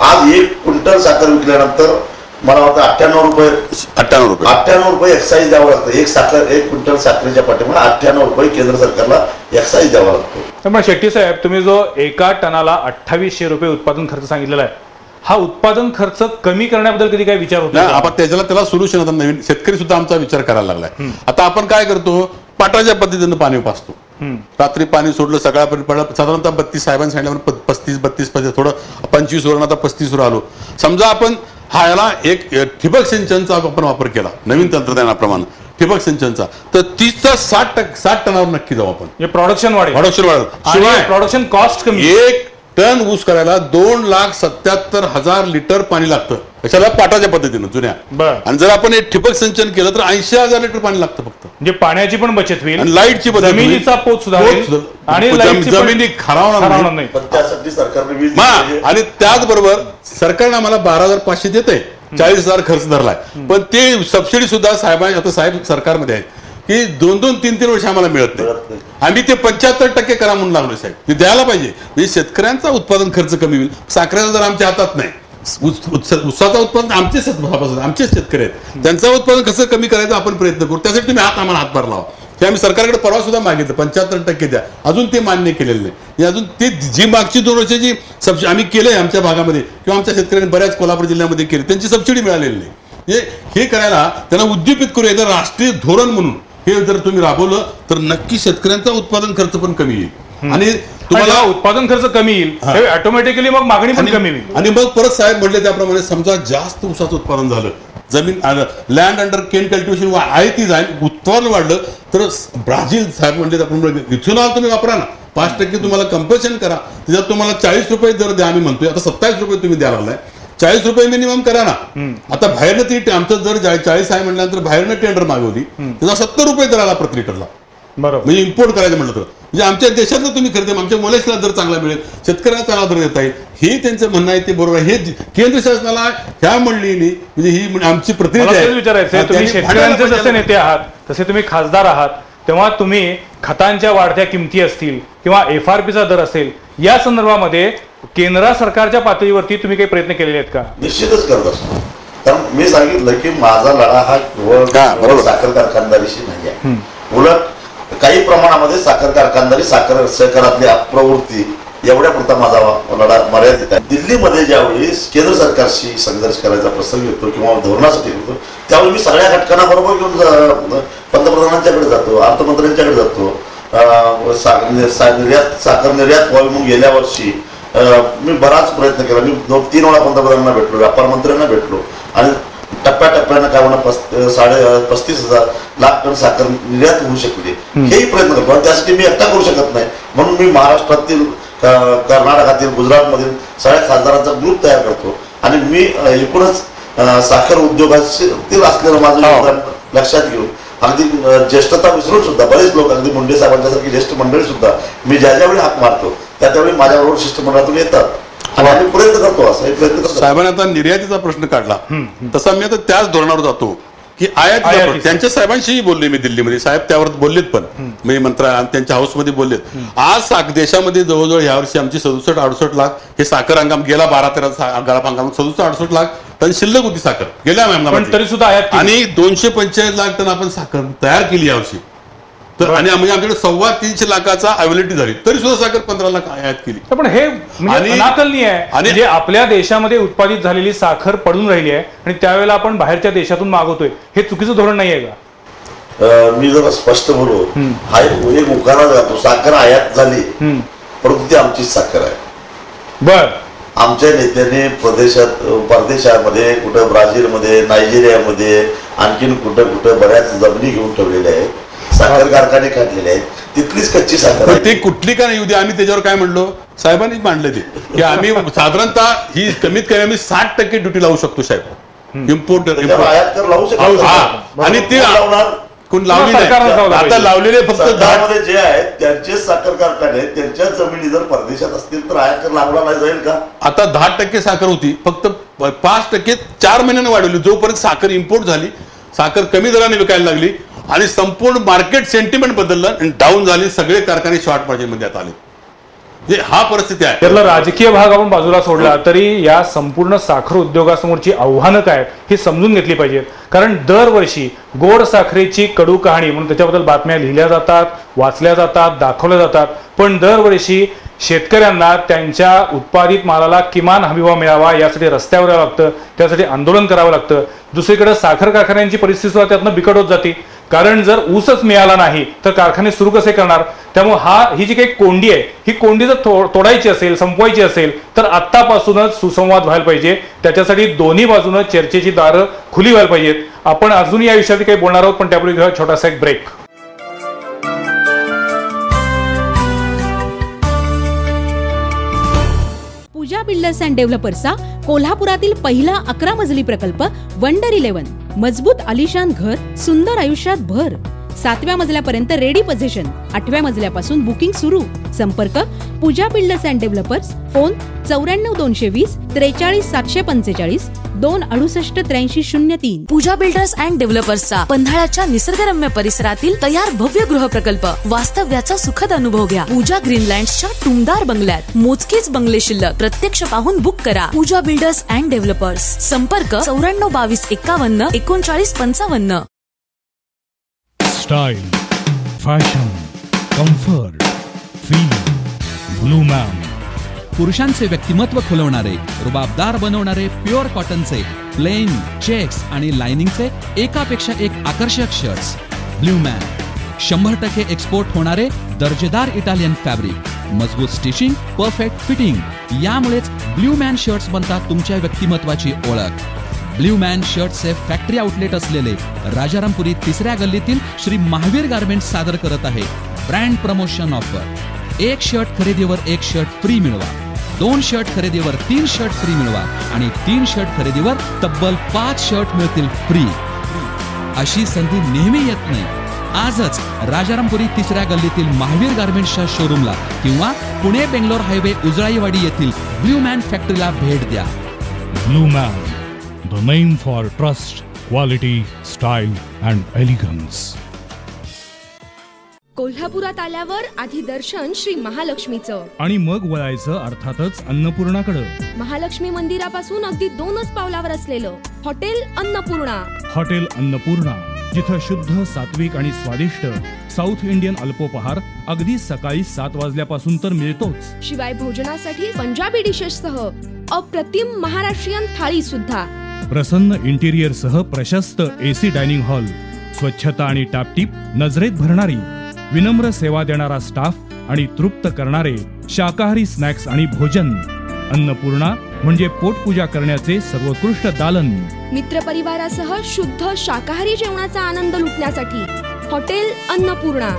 आज 1 क्विंटल साखर विकल्यानंतर मला वाटतं 98 रुपये एक्साईज द्यावं लागतं. एक क्विंटल साखरेच्या पाठीमागे 98 रुपये केंद्र सरकारला एक्साईज द्यावा लागतो. त्यामुळे शेट्टी साहेब, तुम्ही जो एका टनाला 2800 रुपये उत्पादन खर्च सांगितलेला आहे, हा उत्पादन खर्च कमी करण्याबद्दल कधी काय विचार होतो? आपण त्याला सोल्युशन आता नवीन शेतकरी सुद्धा आमचा विचार करायला लागलाय. आता आपण काय करतो, पाटाच्या पद्धतीनं पाणी पाचतो. रात्री पाणी सोडलं, सकाळपर्यंत पडलं. साधारणतः 32 साहेबांनी सांगितलं 35 थोडं 25 वरून आता 35 वर आलो. समजा आपण याला एक ठिबक सिंचनचा आपण वापर केला नवीन तंत्रज्ञानाप्रमाणे ठिबक सिंचनचा, तर 60 टनावर नक्की जाऊ आपण. प्रोडक्शन वाढेल. शिवाय प्रोडक्शन कॉस्ट कमी. 1 टन ऊस करायला 2,77,000 लिटर पाणी लागतं कशाला, पाटाच्या पद्धतीनं जुन्या. आणि जर आपण एक ठिबक सिंचन केलं तर 80,000 लिटर पाणी लागतं फक्त. म्हणजे पाण्याची पण बचत होईल आणि लाईटची बचत, जमिनीचा पोत सुधारेल आणि जमिनी खारावणार नाही. त्यासाठी सरकारने आणि त्याचबरोबर सरकारने आम्हाला 12,500 देते, 40,000 खर्च धरलाय. पण ते सबसिडी सुद्धा आता साहेब सरकारमध्ये आहेत की 2-3 वर्ष आम्हाला मिळत नाही. आम्ही ते 75% करा म्हणून लागलो साहेब. ते द्यायला पाहिजे. म्हणजे शेतकऱ्यांचा उत्पादन खर्च कमी होईल. साखरेचा जर आमच्या हातात नाही, ऊसाचा उत्पादन आमचेच शेतकरी आहेत, त्यांचं उत्पादन कसं कमी करायचं आपण प्रयत्न करू. त्यासाठी तुम्ही आम्हाला हातभार लावा. ते आम्ही सरकारकडे परवा सुद्धा मागितलं 75% द्या. अजून ते मान्य केलेलं नाही. अजून ते जी मागची 2 वर्षाची सबसिडी आम्ही केलंय आमच्या भागामध्ये किंवा आमच्या शेतकऱ्यांनी बऱ्याच कोल्हापूर जिल्ह्यामध्ये केली, त्यांची सबसिडी मिळालेली नाही. हे करायला त्यांना उद्दीपित करूया. राष्ट्रीय धोरण म्हणून हे जर तुम्ही राबवलं तर नक्की शेतकऱ्यांचा उत्पादन खर्च पण कमी येईल आणि तुम्हाला उत्पादन खर्च कमी येईल, ऑटोमॅटिकली मग मागणी पण कमी होईल. आणि मग परत साहेब म्हटले त्याप्रमाणे समजा जास्त ऊसाचं उत्पादन झालं, जमीन लँड अंडर केन कल्टिव्हेशन आहे ती जाईल, उत्पादन वाढलं तर ब्राझील साहेब म्हणले त्याप्रमाणे इथेनॉल तुम्ही वापरा ना, 5% तुम्हाला कंपल्शन करा. त्याच्यात तुम्हाला 40 रुपये दर द्या आम्ही म्हणतोय. आता 27 रुपये तुम्ही द्यायला लागलाय. 40 रुपये मिनिमम करा ना. आता बाहेरनं ती आमचं जर 40 आहे म्हटल्यानंतर बाहेरनं टेंडर मागवली, त्याचा 70 रुपये दर आला प्रति लिटरला. बरोबर. म्हणजे इम्पोर्ट करायचं म्हटलं तर म्हणजे आमच्या देशातलं तुम्ही खरेदी, आमच्या मोलेसला दर चांगला मिळेल, शेतकऱ्याला चांगला दर देता येईल, हे त्यांचं म्हणणं आहे. ते बरोबर आहे. हे केंद्र शासनाला ह्या मंडळीने म्हणजे ही आमची प्रतिनिधी आहे. विचारायचं, तुम्ही शेतकऱ्यांचे जसे नेते आहात तसे तुम्ही खासदार आहात, तेव्हा तुम्ही खतांच्या वाढत्या किमती असतील किंवा FRPचा दर असेल, या संदर्भामध्ये केंद्र सरकारच्या पातळीवरती तुम्ही काही प्रयत्न केलेले आहेत का? निश्चितच करत असतो. कारण मी सांगितलं की माझा लढा हा केवळ साखर कारखानदारीशी नाही आहे. उलट काही प्रमाणामध्ये साखर कारखानदारी, साखर सहकारातली प्रवृत्ती एवढ्या पुरता माझा लढा मर्यादित आहे. दिल्लीमध्ये ज्यावेळी केंद्र सरकारशी संघर्ष करायचा प्रसंग येतो किंवा धोरणासाठी येतो, त्यावेळी मी सगळ्या घटकांना बरोबर घेऊन पंतप्रधानांच्याकडे जातो, अर्थमंत्र्यांच्याकडे जातो. साखर निर्यात व्हावी म्हणून गेल्या वर्षी मी बराच प्रयत्न केला. मी 2-3 वेळा पंतप्रधानांना भेटलो, व्यापार मंत्र्यांना भेटलो आणि टप्प्याटप्प्यानं काय म्हणा 35,000 लाख टन साखर निर्यात होऊ शकली, हेही प्रयत्न करतो. आणि त्यासाठी मी एकटा करू शकत नाही, म्हणून मी महाराष्ट्रातील, कर्नाटकातील, गुजरातमधील सगळ्या खासदारांचा ग्रुप तयार करतो आणि मी एकूणच साखर उद्योगातील असलेलं माझं योगदान लक्षात घेऊन अगदी ज्येष्ठता विसरून सुद्धा बरेच लोक, अगदी मुंडे साहेबांच्यासारखी ज्येष्ठ मंडळी सुद्धा मी ज्यावेळी हाक मारतो त्यावेळी माझ्याबरोबर शिष्टमंडळातून येतात आणि आम्ही प्रयत्न करतो. असं प्रयत्न करतो. साहेबांनी आता निर्यातीचा प्रश्न काढला, तसा मी आता त्याच धोरणावर जातो की आयात. त्यांच्या साहेबांशीही बोलले मी दिल्लीमध्ये, साहेब त्यावर बोललेत पण मी मंत्रा त्यांच्या हाऊसमध्ये बोललेत. आज देशामध्ये जवळजवळ यावर्षी आमची 67-68 लाख हे साखर हंगाम गेला 12-13 गाळप हंगाम 67-68 लाख टन शिल्लक होती साखर गेल्या हंगामात, तरी सुद्धा आयात आणि 245 लाख टन आपण साखर तयार केली यावर्षी. तर आणि म्हणजे आमच्याकडे 325 लाखाचा अवेलेबिलिटी झाली, तरी सुद्धा साखर 15 लाख आयात केली. पण हे अनाकलनीय आहे. आणि जे आपल्या देशामध्ये उत्पादित झालेली साखर पडून राहिली आहे आणि त्यावेळेला आपण बाहेरच्या देशातून मागवतोय, हे चुकीचं धोरण नाही आहे का? मी जरा स्पष्ट बोलू, हा एक उकारा जातो. साखर आयात झाली परंतु ती आमचीच साखर आहे. बर. आमच्या नेत्याने परदेशामध्ये, कुठं ब्राझीलमध्ये, नायजेरियामध्ये, आणखीन कुठं बऱ्याच जमिनी घेऊन ठेवलेल्या आहेत, साखर कारखाने काढलेले आहेत, तिथलीच कच्ची साखर. ते कुठली का नाही येऊ दे, आम्ही त्याच्यावर काय म्हणलो, साहेबांनी मांडले ते की आम्ही साधारणतः ही कमीत कमी आम्ही 60% ड्युटी लावू शकतो साहेब. इम्पोर्ट आयात कर लावू शकतो. आणि ते लावणार कोण लावली सरकारनं नाही. लावलं आता पाहिजे. लावलेले फक्त 10 सरकारमध्ये जे आहेत त्यांचेच साखर कारखाने आहेत, त्यांच्या जमिनी जर परदेशात असतील तर आयात कर लावला नाही जाईल का? आता 10% साखर होती, फक्त 5% 4 महिन्याने वाढवली. जोपर्यंत साखर इम्पोर्ट झाली, साखर कमी दराने विकायला लागली आणि संपूर्ण मार्केट सेंटिमेंट बदललं आणि डाऊन झाली. सगळे कारखाने शॉर्ट मार्जिनमध्ये आता आले. हा परिस्थिती आहे. त्यातला राजकीय भाग आपण बाजूला सोडला तरी या संपूर्ण साखर उद्योगासमोरची आव्हानं काय ही समजून घेतली पाहिजेत. कारण दरवर्षी गोड साखरेची कडू कहाणी म्हणून त्याच्याबद्दल बातम्या लिहिल्या जातात, वाचल्या जातात, दाखवल्या जातात, पण दरवर्षी शेतकऱ्यांना त्यांच्या उत्पादित मालाला किमान हमीभाव मिळावा यासाठी रस्त्यावर यावं लागतं, त्यासाठी आंदोलन करावं लागतं. दुसरीकडे साखर कारखान्यांची परिस्थिती सुद्धा त्यातनं बिकट होत जाते. कारण जर ऊसच मिळाला नाही तर कारखाने सुरू कसे करणार. त्यामुळे ही जी काही कोंडी आहे ही कोंडी जर तोडायची असेल, संपवायची असेल तर आत्तापासूनच सुसंवाद व्हायला पाहिजे. त्याच्यासाठी दोन्ही बाजूनं चर्चेची दारं खुली व्हायला पाहिजेत. आपण अजून या विषयावर काही बोलणार आहोत, पण त्यापूर्वी घेऊया छोटासा एक ब्रेक. पूजा बिल्डर्स अँड डेव्हलपर्सचा कोल्हापुरातील पहिला 11 मजली प्रकल्प वंडर 11. मजबूत आलिशान घर, सुंदर आयुष्यात भर. 7व्या मजल्यापर्यंत रेडी पोझिशन, 8व्या मजल्यापासून बुकिंग सुरू. संपर्क Pooja builders and developers. Phone 94 220 43 745 268 8303. Pooja builders and डेव्हलपर्सचा पन्हाळ्याच्या निसर्गरम्य परिसरातील तयार भव्य गृह प्रकल्प. वास्तव्याचा सुखद अनुभव घ्या. पूजा ग्रीनलँड्सच्या टुमदार बंगल्यात. मोजकेच बंगले शिल्लक. प्रत्यक्ष पाहून बुक करा. पूजा बिल्डर्स अँड डेव्हलपर्स. संपर्क 94 22 51 39 55. Style, fashion, comfort, feel, blue man. पुरुषांचे व्यक्तिमत्व खुलवणारे, रुबाबदार बनवणारे प्युअर कॉटनचे प्लेन, चेक्स आणि लाइनिंगचे एकापेक्षा एक आकर्षक शर्ट्स. ब्लू मॅन 100% एक्सपोर्ट होणारे दर्जेदार इटालियन फॅब्रिक, मजबूत स्टिचिंग, परफेक्ट फिटिंग. यामुळेच ब्लू मॅन शर्ट्स बनतात तुमच्या व्यक्तिमत्वाची ओळख. ब्लू मॅन शर्ट्सचे फॅक्टरी आउटलेट असलेले राजारामपुरी 3ऱ्या गल्लीतील श्री महावीर गारमेंट्स सादर करत आहे ब्रँड प्रमोशन ऑफर. 1 शर्ट खरेदीवर 1 शर्ट फ्री मिळवा. 2 शर्ट खरेदीवर 3 शर्ट फ्री मिळवा आणि 3 शर्ट खरेदीवर तब्बल 5 शर्ट मिळतील फ्री. अशी संधी नेहमी येत नाही. आजच राजारामपुरी 3ऱ्या गल्लीतील महावीर गारमेंट्सच्या शोरूमला किंवा पुणे बेंगलोर हायवे उजळाईवाडी येथील ब्लू मॅन फॅक्टरीला भेट द्या. Blue man, the name for trust, quality, style and elegance. कोल्हापुरात आल्यावर आधी दर्शन श्री महालक्ष्मीचं आणि मग वळायचं अर्थातच अन्नपूर्णाकडं. महालक्ष्मी मंदिरापासून अगदी 2च पावलावर असलेलं हॉटेल अन्नपूर्णा. हॉटेल अन्नपूर्णा, जिथं शुद्ध, सात्विक आणि स्वादिष्ट साऊथ इंडियन अल्पोपहार अगदी सकाळी 7 वाजल्यापासून तर मिळतोच. शिवाय भोजनासाठी पंजाबी डिशेस सह अप्रतिम महाराष्ट्रीयन थाळी सुद्धा. प्रसन्न इंटिरियर सह प्रशस्त एसी डायनिंग हॉल, स्वच्छता आणि टापटीप नजरेत भरणारी, विनम्र सेवा देणारा स्टाफ आणि तृप्त करणारे शाकाहारी स्नॅक्स आणि भोजन. अन्नपूर्णा म्हणजे पोटपूजा करण्याचे सर्वोत्कृष्ट दालन. मित्रपरिवारासह शुद्ध शाकाहारी जेवणाचा आनंद लुटण्यासाठी हॉटेल अन्नपूर्णा.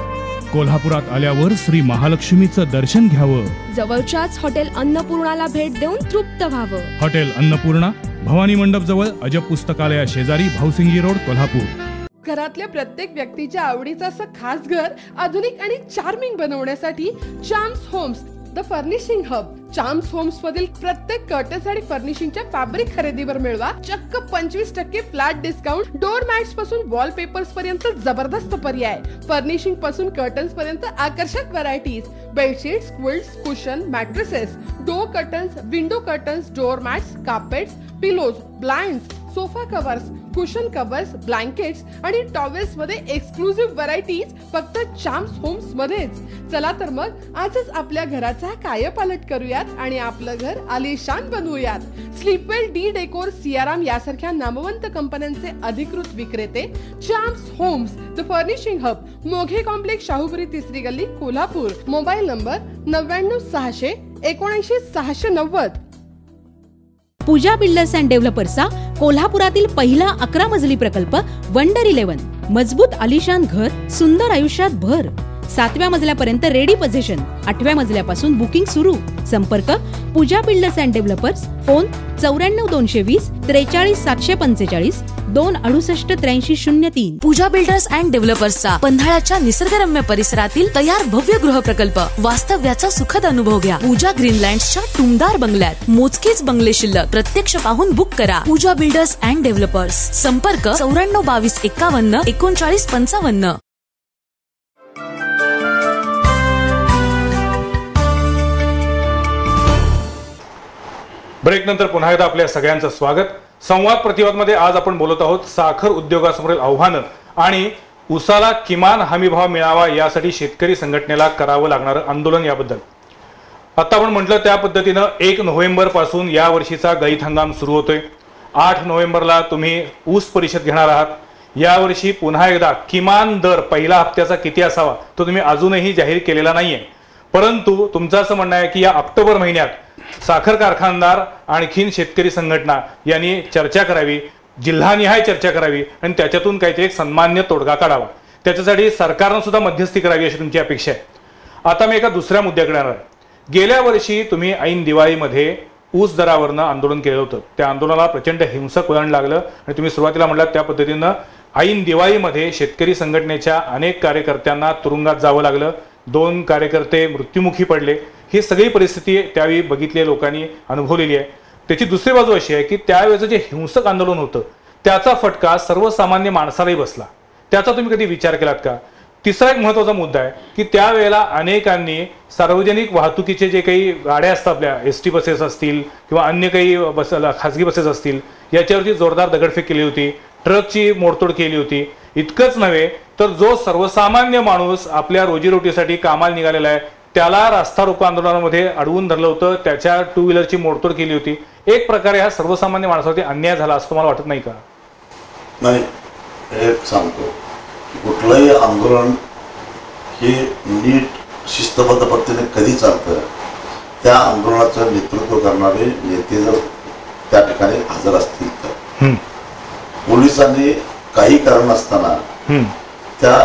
कोल्हापुरात आल्यावर श्री महालक्ष्मीचं दर्शन घ्यावं. जवळच्याच हॉटेल अन्नपूर्णाला भेट देऊन तृप्त व्हावं. हॉटेल अन्नपूर्णा, भवानी मंडप जवळ, अजब पुस्तकालया शेजारी, भाऊसिंगी रोड, कोल्हापूर. घरातल्या प्रत्येक व्यक्तीच्या आवडीचं असं खास घर आधुनिक आणि चार्मिंग बनवण्यासाठी Charms Homes the furnishing hub. Charms Homes मधील प्रत्येक कर्टन्स आणि फर्निशिंगच्या फॅब्रिक खरेदीवर मिळवा चक्क 25% फ्लॅट डिस्काउंट. डोअर मॅट्स पासून वॉलपेपर्स पर्यंत जबरदस्त पर्याय. फर्निशिंग पासून कर्टन्स पर्यंत आकर्षक varieties. Bedsheets, quilts, cushion, mattresses, door curtains, window curtains, door mats, carpets, pillows, blinds, sofa covers, cushion covers, blankets आणि टॉवेल्स मध्ये एक्सक्लुझिव्ह व्हरायटीज फक्त चाम्स होम्स मध्येच. चला तर मग आजच आपल्या घराचा कायापालट करूयात आणि आपलं घर आलिशान बनवूयात. स्लीपवेल, डी डेकोर, सियाराम यासारख्या नामवंत कंपन्यांचे अधिकृत विक्रेते Charms Homes the furnishing hub, Moghe complex, Shahupuri 3री गल्ली, Kolhapur. Mobile number 99 600 79 690. Pooja builders and डेव्हलपर्सचा कोल्हापुरातील पहिला 11 मजली प्रकल्प वंडर 11. मजबूत आलिशान घर, सुंदर आयुष्यात भर. 7व्या मजल्यापर्यंत रेडी पोझिशन, 8व्या मजल्यापासून बुकिंग सुरू. संपर्क Pooja builders and developers. Phone 94 220 43 745 2688303. Pooja builders and डेव्हलपर्सचा पन्हाळाच्या निसर्गरम्य परिसरातील तयार भव्य गृहप्रकल्प वास्तव्याचा सुखद अनुभव घ्या. पूजा ग्रीनलँड्सच्या टुमदार बंगल्यात मोजकेच बंगले शिल्लक. प्रत्यक्ष पाहून बुक करा. पूजा बिल्डर्स अँड डेव्हलपर्स. संपर्क 942251 3955. ब्रेक नंतर पुन्हा एकदा आपल्या सगळ्यांचं स्वागत. संवाद प्रतिवाद मध्ये आज आपण बोलत आहोत साखर उद्योगासमोरील आव्हानं आणि उसाला किमान हमीभाव मिळावा यासाठी शेतकरी संघटनेला करावं लागणारं आंदोलन याबद्दल. आता आपण म्हटलं त्या पद्धतीनं 1 नोव्हेंबर पासून या वर्षीचा गळीत हंगाम सुरू होतोय. 8 नोव्हेंबरला तुम्ही ऊस परिषद घेणार आहात. यावर्षी पुन्हा एकदा किमान दर पहिला हप्त्याचा किती असावा तो तुम्ही अजूनही जाहीर केलेला नाहीये. परंतु तुमचं असं म्हणणं आहे की या ऑक्टोबर महिन्यात साखर कारखानदार आणखीन शेतकरी संघटना यांनी चर्चा करावी, जिल्हानिहाय चर्चा करावी आणि त्याच्यातून काहीतरी एक सन्मान्य तोडगा काढावा. त्याच्यासाठी सरकारनं सुद्धा मध्यस्थी करावी अशी तुमची अपेक्षा आहे. आता मी एका दुसऱ्या मुद्द्याकडे येणार आहे. गेल्या वर्षी तुम्ही ऐन दिवाळीमध्ये ऊस दरावरनं आंदोलन केलं होतं. त्या आंदोलनाला प्रचंड हिंसक वळण लागलं आणि तुम्ही सुरुवातीला म्हटलात त्या पद्धतीनं ऐन दिवाळीमध्ये शेतकरी संघटनेच्या अनेक कार्यकर्त्यांना तुरुंगात जावं लागलं. 2 कार्यकर्ते मृत्युमुखी पडले. ही सगळी परिस्थिती त्यावेळी बघितली, लोकांनी अनुभवलेली आहे. त्याची दुसरी बाजू अशी आहे की त्यावेळेचं जे हिंसक आंदोलन होतं त्याचा फटका सर्वसामान्य माणसालाही बसला. त्याचा तुम्ही कधी विचार केलात का? तिसरा एक महत्त्वाचा मुद्दा आहे की त्यावेळेला अनेकांनी सार्वजनिक वाहतुकीचे जे काही गाड्या असतात, आपल्या ST बसेस असतील किंवा अन्य काही खाजगी बसेस असतील, याच्यावरती जोरदार दगडफेक केली होती, ट्रकची मोडतोड केली होती. इतकंच नव्हे तर जो सर्वसामान्य माणूस आपल्या रोजीरोटीसाठी कामाला निघालेला आहे त्याला रास्ता रोको आंदोलनामध्ये अडवून धरलं होतं, त्याच्या 2 व्हीलरची मोडतोड केली होती. एक प्रकारे हा सर्वसामान्य माणसावरती अन्याय झाला असं तुम्हाला वाटत नाही का? नाही, एक सांगतो की कुठलंही आंदोलन हे नीट शिस्तबद्ध पद्धतीने कधी चालतं त्या आंदोलनाचं नेतृत्व करणारे नेते जर त्या ठिकाणी हजर असतील तर पोलिसांनी काही कारण नसताना त्या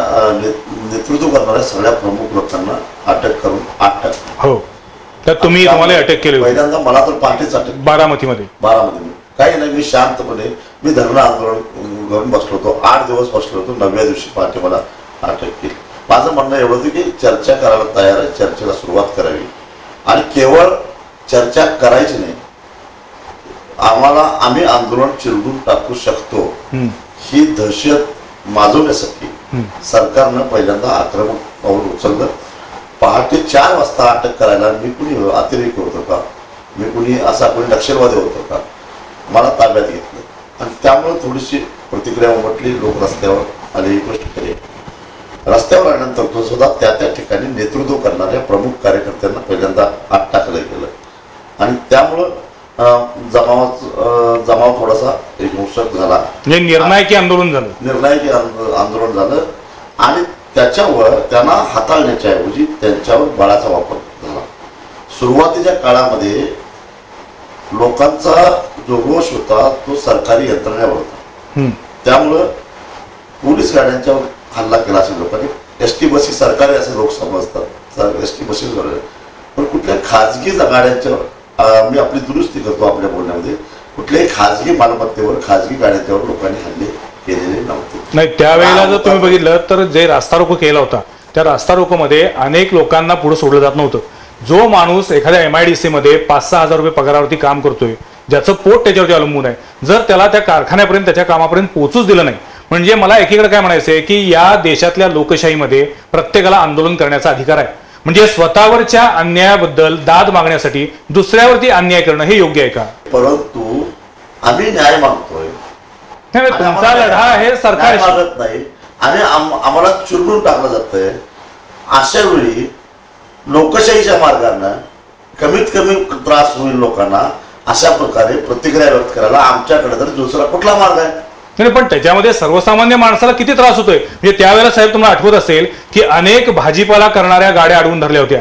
नेतृत्व करणाऱ्या सगळ्या प्रमुख लोकांना अटक करून 8 टाकली. हो, तर तुम्हाला अटक केली. पहिल्यांदा मला तर पहाटेच अटक. बारामतीमध्ये काही नाही, मी शांतपणे मी धरणं आंदोलन करून बसलो होतो. 8 दिवस बसलो होतो. 9व्या दिवशी पहाटे मला अटक केली. माझं म्हणणं एवढं होतं की चर्चा करायला तयार आहे, चर्चेला सुरुवात करावी आणि केवळ चर्चा करायची नाही, आम्ही आंदोलन चिरडून टाकू शकतो ही दहशत माजवण्यासाठी सरकारनं पहिल्यांदा आक्रमक पाऊल उचललं. पहाटे 4 वाजता अटक करायला मी कुणी अतिरेकी होतो का, मी कुणी असा कोणी नक्षलवादी होतो का, मला ताब्यात घेतलं आणि त्यामुळे थोडीशी प्रतिक्रिया उमटली. लोक रस्त्यावर आले. ही गोष्ट खरी. रस्त्यावर आल्यानंतर तो सुद्धा त्या ठिकाणी नेतृत्व करणाऱ्या प्रमुख कार्यकर्त्यांना पहिल्यांदा आत टाकलं गेलं आणि त्यामुळं जमाव थोडासा एक हिंसक झाला. निर्णायकी आंदोलन झालं. निर्णायकी आंदोलन झालं आणि त्याच्यावर त्यांना हाताळण्याच्या ऐवजी त्यांच्यावर बळाचा वापर झाला. सुरुवातीच्या काळामध्ये लोकांचा जो रोष होता तो सरकारी यंत्रणेवर होता. त्यामुळं पोलीस गाड्यांच्यावर हल्ला केला असेल लोकांनी. ST बसेस सरकारी असे लोक समजतात, ST बसेसवर, पण कुठल्या खाजगी गाड्यांच्यावर मी आपली दुरुस्ती करतो आपल्या बोलण्यामध्ये, कुठल्याही खाजगी मालमत्तेवर खाजगी गाड्यांच्यावर लोकांनी हल्ले केलेले नव्हते. नाही, त्यावेळेला जर तुम्ही बघितलं तर जे रास्ता रोको केला होता त्या रास्ता रोकोमध्ये अनेक लोकांना पुढे सोडलं जात नव्हतं. जो माणूस एखाद्या MIDC मध्ये 5-6 हजार रुपये पगारावरती काम करतोय, ज्याचं पोट त्याच्यावरती अवलंबून आहे, जर त्याला त्या कारखान्यापर्यंत त्याच्या कामापर्यंत पोहोचूच दिलं नाही, म्हणजे मला एकीकडे काय म्हणायचं आहे की या देशातल्या लोकशाहीमध्ये प्रत्येकाला आंदोलन करण्याचा अधिकार आहे. म्हणजे स्वतःवरच्या अन्यायाबद्दल दाद मागण्यासाठी दुसऱ्यावरती अन्याय करणं हे योग्य आहे का? परंतु आम्ही न्याय मागतोय. तुमचा लढा हे सरकार मागत नाही आणि आम्हाला चिरडून टाकलं जातंय. अशा वेळी लोकशाहीच्या मार्गाने कमीत कमी त्रास होईल लोकांना, अशा प्रकारे प्रतिक्रिया व्यक्त करायला आमच्याकडे तर दुसरा कुठला मार्ग आहे? नाही, पण त्याच्यामध्ये सर्वसामान्य माणसाला किती त्रास होतोय. म्हणजे त्यावेळेला साहेब तुम्हाला आठवत असेल की अनेक भाजीपाला करणाऱ्या गाड्या अडवून धरल्या होत्या.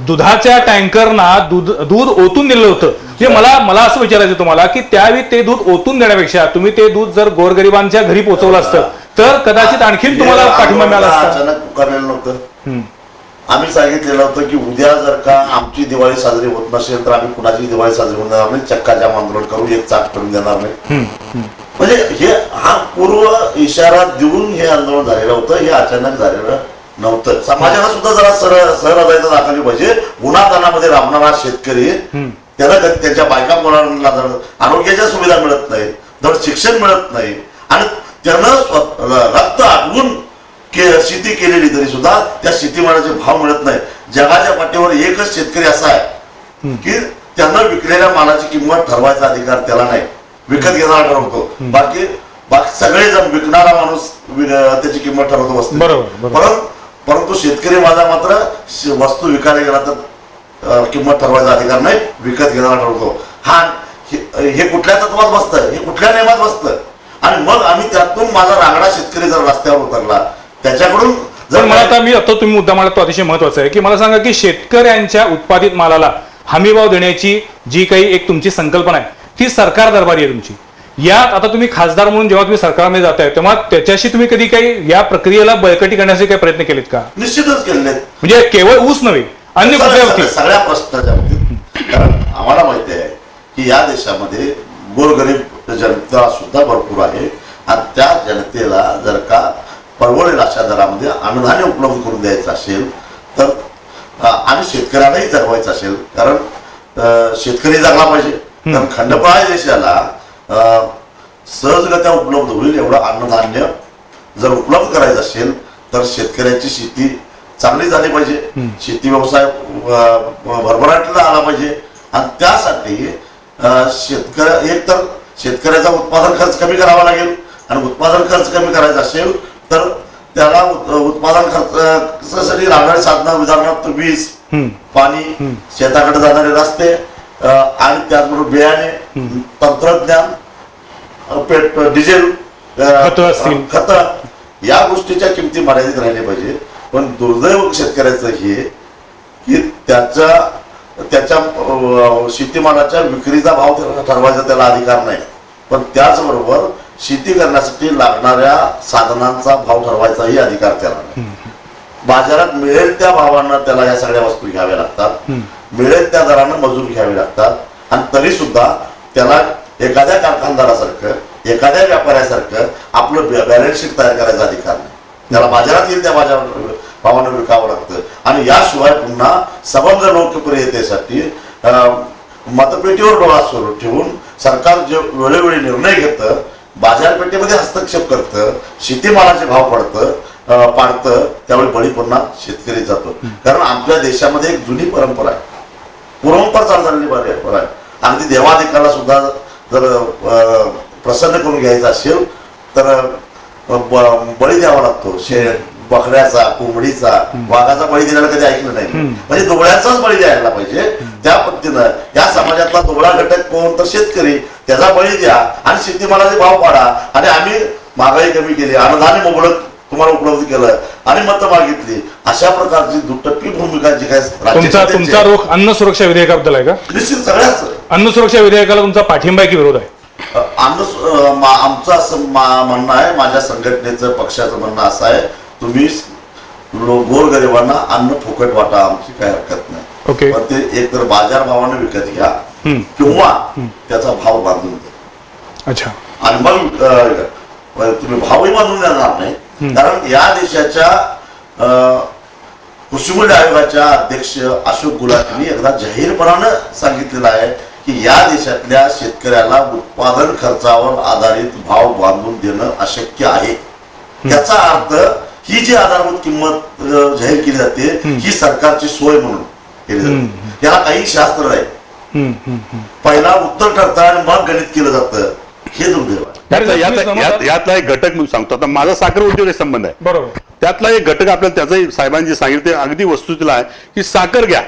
दुधाच्या टँकरना दूध ओतून दिलं होतं. म्हणजे मला असं विचारायचं तुम्हाला की त्यावेळी ते दूध ओतून देण्यापेक्षा तुम्ही ते दूध जर गोरगरिबांच्या घरी पोहोचवलं असतं तर कदाचित आणखीन तुम्हाला पाठिंबा मिळाला असता. अचानक पुकारलेलं नव्हतं. आम्ही सांगितलेलं होतं की उद्या जर का आमची दिवाळी साजरी होत नसेल तर आम्ही कुणाची दिवाळी साजरी होणार नाही, चक्का जाम आंदोलन करू, एक चाक करून देणार नाही. म्हणजे हे हा पूर्व इशारा देऊन हे आंदोलन झालेलं होतं, हे अचानक झालेलं नव्हतं. समाजाला सुद्धा जरा सहृदयता दाखवली पाहिजे. उन्हातानामध्ये राबणारा शेतकरी त्याला त्याच्या बायका मुलांना आरोग्याच्या सुविधा मिळत नाही, धड शिक्षण मिळत नाही आणि त्यानं रक्त आटवून शेती केलेली तरी सुद्धा त्या शेतीमालाचे भाव मिळत नाही. जगाच्या पाठीवर एकच शेतकरी असा आहे की त्यांना विकलेल्या मालाची किंमत ठरवायचा अधिकार त्याला नाही, विकत घेणारा ठरवतो. बाकी सगळेजण विकणारा माणूस त्याची किंमत ठरवतो वस्तू. परंतु शेतकरी माझा मात्र वस्तू विकायला गेला तर किंमत ठरवायचा अधिकार नाही, विकत घेणारा ठरवतो. हा हे कुठल्या तत्वात बसतं, हे कुठल्या नियमात बसतं. आणि मग आम्ही त्यातून माझा रांगडा शेतकरी जर रस्त्यावर उतरला त्याच्याकडून जर मला आता मी आता तुम्ही मुद्दा मला तो अतिशय महत्वाचा आहे की मला सांगा की शेतकऱ्यांच्या उत्पादित मालाला हमीभाव देण्याची जी काही एक तुमची संकल्पना आहे ती सरकार दरबारी आहे तुमची. यात आता तुम्ही खासदार म्हणून जेव्हा तुम्ही सरकारमध्ये जाताय तेव्हा त्याच्याशी तुम्ही कधी काही या प्रक्रियेला बळकटी करण्याचे काही प्रयत्न केलेत का? निश्चितच केले. म्हणजे केवळ ऊस नव्हे, अन्य कुठल्या बाबतीत सगळ्या प्रश्नाच्या बाबतीत. कारण आम्हाला माहिती आहे की या देशामध्ये गोरगरीब जनता सुद्धा भरपूर आहे आणि त्या जनतेला जर का परवडेल अशा दरामध्ये अन्नधान्य उपलब्ध करून द्यायचं असेल तर आणि शेतकऱ्यालाही जगवायचं असेल, कारण शेतकरी जगला पाहिजे. कारण खंडपाळ देशाला सहजगत्या उपलब्ध होईल एवढं अन्नधान्य जर उपलब्ध करायचं असेल तर शेतकऱ्याची शेती चांगली झाली पाहिजे, शेती व्यवसाय भरभराटीला आला पाहिजे. आणि त्यासाठी एक तर शेतकऱ्याचा उत्पादन खर्च कमी करावा लागेल आणि उत्पादन खर्च कमी करायचा असेल तर त्याला उत्पादन खर्चासाठी लागणारी साधनं उदाहरणार्थ वीज, पाणी, शेताकडे जाणारे रस्ते आणि त्याचबरोबर बियाणे, तंत्रज्ञान, डिझेल, खत या गोष्टीच्या किमती मर्यादित राहिल्या पाहिजे. पण दुर्दैव शेतकऱ्याचं हे की त्याच्या शेतीमालाच्या विक्रीचा भाव ठरवायचा त्याला अधिकार नाही, पण त्याचबरोबर शेती करण्यासाठी लागणाऱ्या साधनांचा भाव ठरवायचाही अधिकार त्याला नाही. बाजारात मिळेल त्या भावानं त्याला या सगळ्या वस्तू घ्याव्या लागतात, मिळेल त्या दरानं मजूर घ्यावे लागतात. आणि तरी सुद्धा त्याला एखाद्या कारखानदारासारखं, एखाद्या व्यापाऱ्यासारखं आपलं बॅलन्स शीट तयार करायचा अधिकार नाही. त्याला बाजारात येईल त्या भावानं विकावं लागतं. आणि याशिवाय पुन्हा सबंध लोकप्रियतेसाठी मतपेटीवर डोळा सुरू ठेवून सरकार जे वेळोवेळी निर्णय घेतं, बाजारपेठेमध्ये हस्तक्षेप करतं, शेतीमालाचे भाव पाडतं, त्यावेळी बळी पुन्हा शेतकरी जातो. कारण आपल्या देशामध्ये एक जुनी परंपरा आहे, पूर्वंपार चालू झालेली परंपरा आहे. अगदी देवाधिकाला सुद्धा जर प्रसन्न करून घ्यायचा असेल तर बळी द्यावा लागतो. बकऱ्याचा, कोंबडीचा, वाघाचा बळी दिलेला कधी ऐकलं नाही. म्हणजे दुबळ्याचाच बळी द्यायला पाहिजे. त्या पद्धतीनं या समाजातला दुबळा घटक कोण तर शेतकरी, त्याचा बळी द्या आणि शेतीमालाचे भाव पाडा. आणि आम्ही महागाई कमी केली, अन्नधान्य मुबलक तुम्हाला उपलब्ध केलं आणि मतं मागितली, अशा प्रकारची दुटप्पी भूमिका जी काय तुमचा रोख अन्न सुरक्षा विधेयकाबद्दल आहे का? निश्चित सगळ्याच. अन्न सुरक्षा विधेयकाला तुमचा पाठिंबा की विरोध आहे? आमचं असं म्हणणं आहे, माझ्या संघटनेचं पक्षाचं म्हणणं असं आहे, तुम्ही गोरगरिबांना अन्न फुकट वाटा, आमची काही हरकत नाही. पण ते एक तर बाजार भावाने विकत घ्या किंवा त्याचा भाव बांधून द्या. अच्छा. आणि मग तुम्ही भावही बांधून देणार नाही. कारण या देशाच्या कृषीमूल्य आयोगाच्या अध्यक्ष अशोक गुलाटींनी एकदा जाहीरपणानं सांगितलेलं आहे की या देशातल्या शेतकऱ्याला उत्पादन खर्चावर आधारित भाव बांधून देणं अशक्य आहे. त्याचा अर्थ ही जी आधारभूत किंमत जाहीर केली जाते ही सरकारची सोय म्हणून केली जाते. याला काही शास्त्र नाही. पहिला उत्तर ठरतं आणि मग गणित केलं जातं, हे दुर्दैव आहे. यातला एक घटक मी सांगतो. आता माझा साखर उद्योग संबंध आहे, बरोबर. त्यातला एक घटक आपल्याला त्याचाही साहेबांनी सांगितले अगदी वस्तुस्थितीला आहे की साखर घ्या,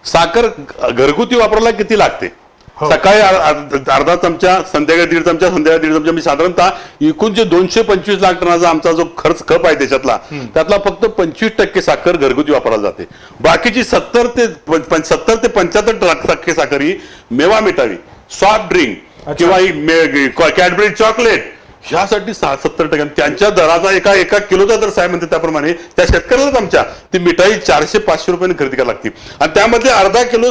साखर घरगुती वापरायला किती लागते? सकाळी अर्धा चमचा, संध्याकाळी 1.5 चमचा, संध्याकाळी 1.5 चमचा. मी साधारणतः एकूण जे 225 लाख टनाचा आमचा जो खप आहे त्यातला फक्त 25% साखर घरगुती वापरायला जाते. बाकीची 70 ते 75% साखर ही मेवा मिठावी, सॉफ्ट ड्रिंक किंवा कॅडबरी चॉकलेट ह्यासाठी 70%. त्यांच्या दराचा एका किलोचा दर साहेब म्हणते त्याप्रमाणे त्या शेतकऱ्यालाच आमच्या ती मिठाई 400-500 रुपयांनी खरेदी करायला लागते. आणि त्यामध्ये अर्धा किलो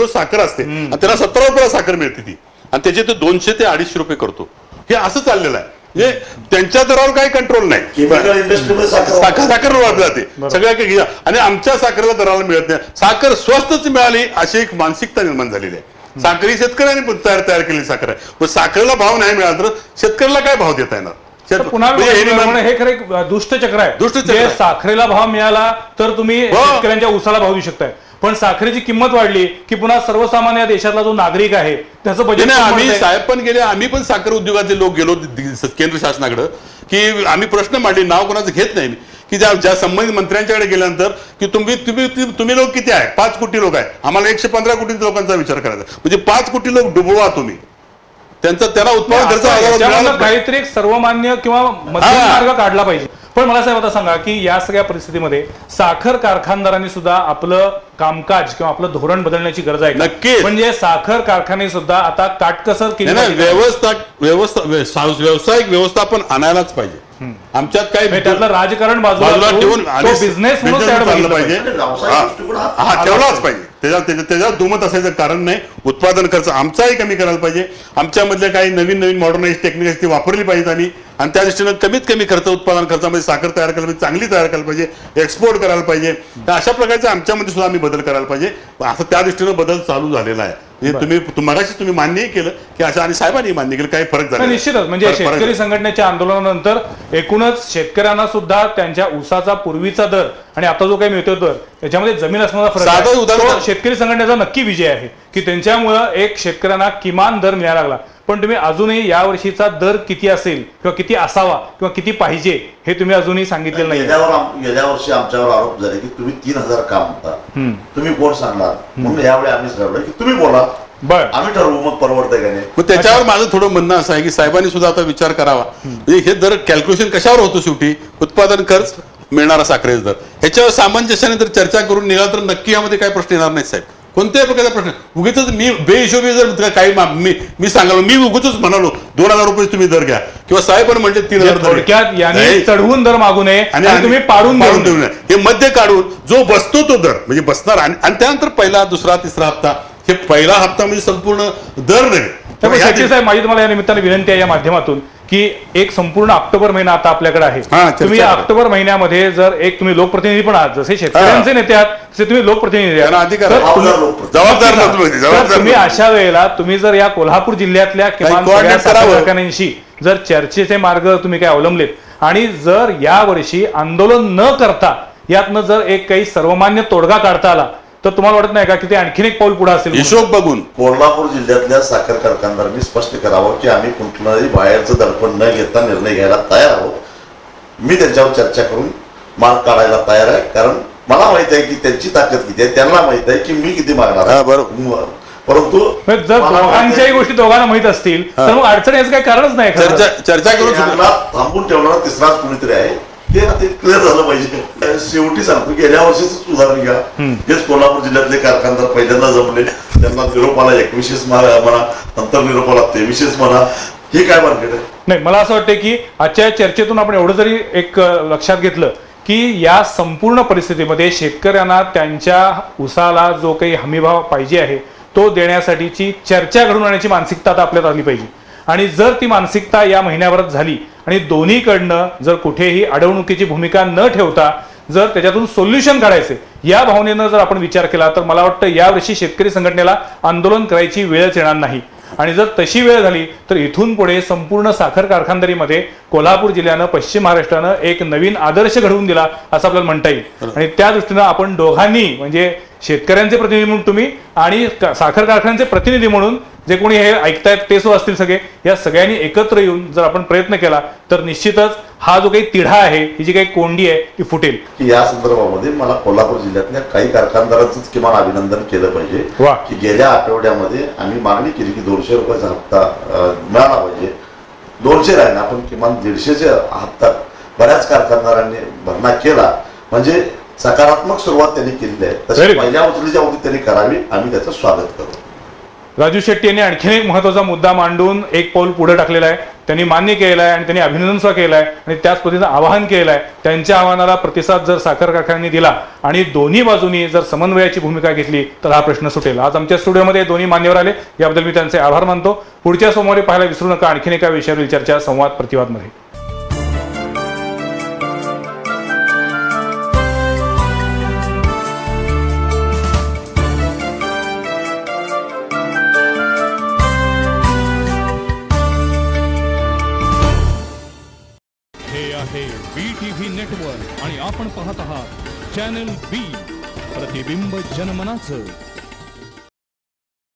साखर असते आणि त्याला 17 रुपयाला साखर मिळते ती, आणि त्याचे ते 200 ते 250 रुपये करतो. हे असं चाललेलं आहे. म्हणजे त्यांच्या दरावर काही कंट्रोल नाही. केमिकल इंडस्ट्रीमध्ये साखर वाढली जाते सगळ्या, आणि आमच्या साखरेला दराला मिळत नाही. साखर स्वस्तच मिळाली अशी एक मानसिकता निर्माण झालेली आहे. साखरी शेतकऱ्यांनी पण तयार केलेली साखर आहे, पण साखरेला भाव नाही मिळाला तर शेतकऱ्याला काय भाव देता येणार? पुन्हा हे खरं एक दुष्टचक्र आहे. साखरेला भाव मिळाला तर तुम्ही शेतकऱ्यांच्या उसाला भाव देऊ शकताय, पण साखरेची किंमत वाढली की पुन्हा सर्वसामान्य देशातला जो नागरिक आहे त्याचं बजेट. आम्ही साहेब पण गेले, आम्ही पण साखर उद्योगाचे लोक गेलो केंद्र शासनाकडे की आम्ही प्रश्न मांडले, नाव कोणाचं घेत नाही, की ज्या संबंधित मंत्र्यांच्याकडे गेल्यानंतर की तुम्ही लोक किती आहे? 5 कोटी लोक आहे, आम्हाला 115 कोटी लोकांचा विचार करायचा, म्हणजे 5 कोटी लोक डुबवा तुम्ही. त्यांना उत्पादन खर्च काहीतरी एक सर्वमान्य किंवा मध्यम मार्ग काढला पाहिजे. पण मला साहेब आता सांगा की या सगळ्या परिस्थितीमध्ये साखर कारखानदारांनी सुद्धा आपलं कामकाज किंवा आपलं धोरण बदलण्याची गरज आहे. नक्की. म्हणजे साखर कारखाने सुद्धा आता काटकसर केली, व्यावसायिक व्यवस्थापन आणायलाच पाहिजे. आमच्यात काही त्यातलं राजकारण बाजूला ठेवून बिझनेस म्हणून पाहिजे, ठेवलाच पाहिजे. त्याच्यावर दुमत असायचं कारण नाही. उत्पादन खर्च आमचाही कमी करायला पाहिजे. आमच्यामधले काही नवीन मॉडर्नाइज टेक्निक ती वापरली पाहिजेत आणि त्या दृष्टीनं कमीत कमी खर्च उत्पादन खर्चामध्ये साखर तयार करायला पाहिजे, चांगली तयार करायला पाहिजे, एक्सपोर्ट करायला पाहिजे. तर अशा प्रकारचे आमच्यामध्ये सुद्धा आम्ही बदल करायला पाहिजे. असं त्या दृष्टीनं बदल चालू झालेला आहे. तुम्ही मान्यही केलं की अशा, आणि साहेबांनी मान्य केलं, काही फरक झाला निश्चितच. म्हणजे शेतकरी संघटनेच्या आंदोलनानंतर एकूणच शेतकऱ्यांना सुद्धा त्यांच्या ऊसाचा पूर्वीचा दर आणि आता जो काही मिळतो दर त्याच्यामध्ये जमीन असणारा फरक शेतकरी संघटनेचा नक्की विजय आहे की त्यांच्यामुळं एक शेतकऱ्यांना किमान दर मिळायला लागला. पण तुम्ही अजूनही या वर्षीचा दर किती असेल किंवा किती असावा किंवा किती पाहिजे हे तुम्ही अजूनही सांगितलेलं नाही. गेल्या वर्षी आमच्यावर आरोप झाले की तुम्ही 3000 काम होता, तुम्ही कोण सांगणार, म्हणून यावेळी आम्ही ठरवलं की तुम्ही बोला, आम्ही ठरवू, मग परवडतंय का नाही. मग त्याच्यावर माझं थोडं म्हणणं असं आहे की साहेबांनी सुद्धा आता विचार करावा. म्हणजे हे दर कॅल्क्युलेशन कशावर होतो? शेवटी उत्पादन खर्च, मिळणारा साखरेचा दर, ह्याच्यावर सामंजस्याने जर चर्चा करून निघाला तर नक्की यामध्ये काही प्रश्न येणार नाही साहेब. कोणत्याही प्रकारचा प्रश्न उगीच मी बेहिशोबी जर काही मी सांगालो, मी उगीच म्हणालो 2000 रुपये तुम्ही दर घ्या किंवा साहेब पण म्हणजे 3000 चढवून दर मागू नये आणि तुम्ही पाडून देऊ नये. हे मध्ये काढून जो बसतो तो दर म्हणजे बसणार, आणि त्यानंतर पहिला, दुसरा, तिसरा हप्ता, हे पहिला हप्ता म्हणजे संपूर्ण दर नाही. साहेब माझी तुम्हाला या निमित्ताने विनंती आहे या माध्यमातून की एक संपूर्ण ऑक्टोबर महिना आता आपल्याकडे आहे. तुम्ही या ऑक्टोबर महिन्यामध्ये जर एक तुम्ही लोकप्रतिनिधी पण आहात, जसे शेतकऱ्यांचे नेते आहात तसे तुम्ही लोकप्रतिनिधी आहात, तुम्ही अशा वेळेला तुम्ही जर या कोल्हापूर जिल्ह्यातल्या किमान कारखान्यांशी जर चर्चेचे मार्ग तुम्ही काय अवलंबलेत आणि जर या वर्षी आंदोलन न करता यातनं जर एक काही सर्वमान्य तोडगा काढता आला तर तुम्हाला वाटत नाही का की ते आणखीन एक पाऊल पुढे असेल? हिशोब बघून कोल्हापूर जिल्ह्यातल्या साखर कारखानदारांनी स्पष्ट करावं की आम्ही कुठलंही बाहेरचं दडपण न घेता निर्णय घ्यायला तयार आहोत. मी त्यांच्यावर चर्चा करून मार्ग काढायला तयार आहे, कारण मला माहित आहे की त्यांची ताकद किती आहे, त्यांना माहित आहे की मी किती मागणार आहे. बरोबर. परंतु जर दोघांच्याही गोष्टी दोघांना माहित असतील तर मग अडचण याचं काही कारणच नाही. चर्चा करून थांबून ठेवणारा तिसराच कुणीतरी आहे, ते क्लिअर झालं पाहिजे. शेवटी सांगतो, गेल्या वर्षीच उदाहरण घ्या, हेच कोल्हापूर जिल्ह्यातले कारखानदार पहिल्यांदा जमले, त्यांना निरोपाला 21 म्हणा, नंतर निरोपाला 23 म्हणा, हे काय मार्केट आहे? नाही, मला असं वाटतं की आजच्या चर्चेतून आपण एवढं जरी एक लक्षात घेतलं की या संपूर्ण परिस्थितीमध्ये शेतकऱ्यांना त्यांच्या उसाला जो काही हमीभाव पाहिजे आहे तो देण्यासाठीची चर्चा घडून आणण्याची मानसिकता आता आपल्यात आली पाहिजे. आणि जर ती मानसिकता या महिन्याभरात झाली आणि दोन्हीकडनं जर कुठेही अडवणुकीची भूमिका न ठेवता जर त्याच्यातून सोल्युशन काढायचे या भावनेनं जर आपण विचार केला तर मला वाटतं यावर्षी शेतकरी संघटनेला आंदोलन करायची वेळच येणार नाही. आणि जर तशी वेळ झाली तर इथून पुढे संपूर्ण साखर कारखानदारीमध्ये कोल्हापूर जिल्ह्यानं, पश्चिम महाराष्ट्रानं एक नवीन आदर्श घडवून दिला असं आपल्याला म्हणता येईल. आणि त्या दृष्टीनं आपण दोघांनी म्हणजे शेतकऱ्यांचे प्रतिनिधी म्हणून तुम्ही आणि साखर कारखान्यांचे प्रतिनिधी म्हणून जे कोणी हे ऐकतायत ते सुद्धा असतील सगळे, या सगळ्यांनी एकत्र येऊन जर आपण प्रयत्न केला तर निश्चितच हा जो काही तिढा आहे, ही जी काही कोंडी आहे ती फुटेल. या संदर्भामध्ये मला कोल्हापूर जिल्ह्यातल्या काही कारखानदारांचं किमान अभिनंदन केलं पाहिजे की गेल्या आठवड्यामध्ये आम्ही मागणी केली की 200 रुपयाचा हप्ता मिळाला पाहिजे. 200 आहे ना, आपण किमान 150च्या हप्ता बऱ्याच कारखानदारांनी भरणा केला, म्हणजे सकारात्मक सुरुवात त्यांनी केलेली आहे. तशी पहिल्या उचलीच्या अवधीत त्यांनी करावी, आम्ही त्याचं स्वागत करू. राजू शेट्टी यांनी आणखीन एक महत्वाचा मुद्दा मांडून एक पाऊल पुढे टाकलेला आहे. त्यांनी मान्य केलं आहे आणि त्यांनी अभिनंदन सुद्धा केलं आहे आणि त्याच पद्धतीनं आवाहन केलं आहे. त्यांच्या आवाहनाला प्रतिसाद जर साखर कारखान्यांनी दिला आणि दोन्ही बाजूनी जर समन्वयाची भूमिका घेतली तर हा प्रश्न सुटेल. आज आमच्या स्टुडिओमध्ये दोन्ही मान्यवर आले, याबद्दल मी त्यांचे आभार मानतो. पुढच्या सोमवारी पाहायला विसरू नका आणखीन एका विषयावरील चर्चा संवाद प्रतिवादमध्ये. BTV नेटवर्क आणि आपण पाहत आहात चॅनल बी, प्रतिबिंब जनमनाचं.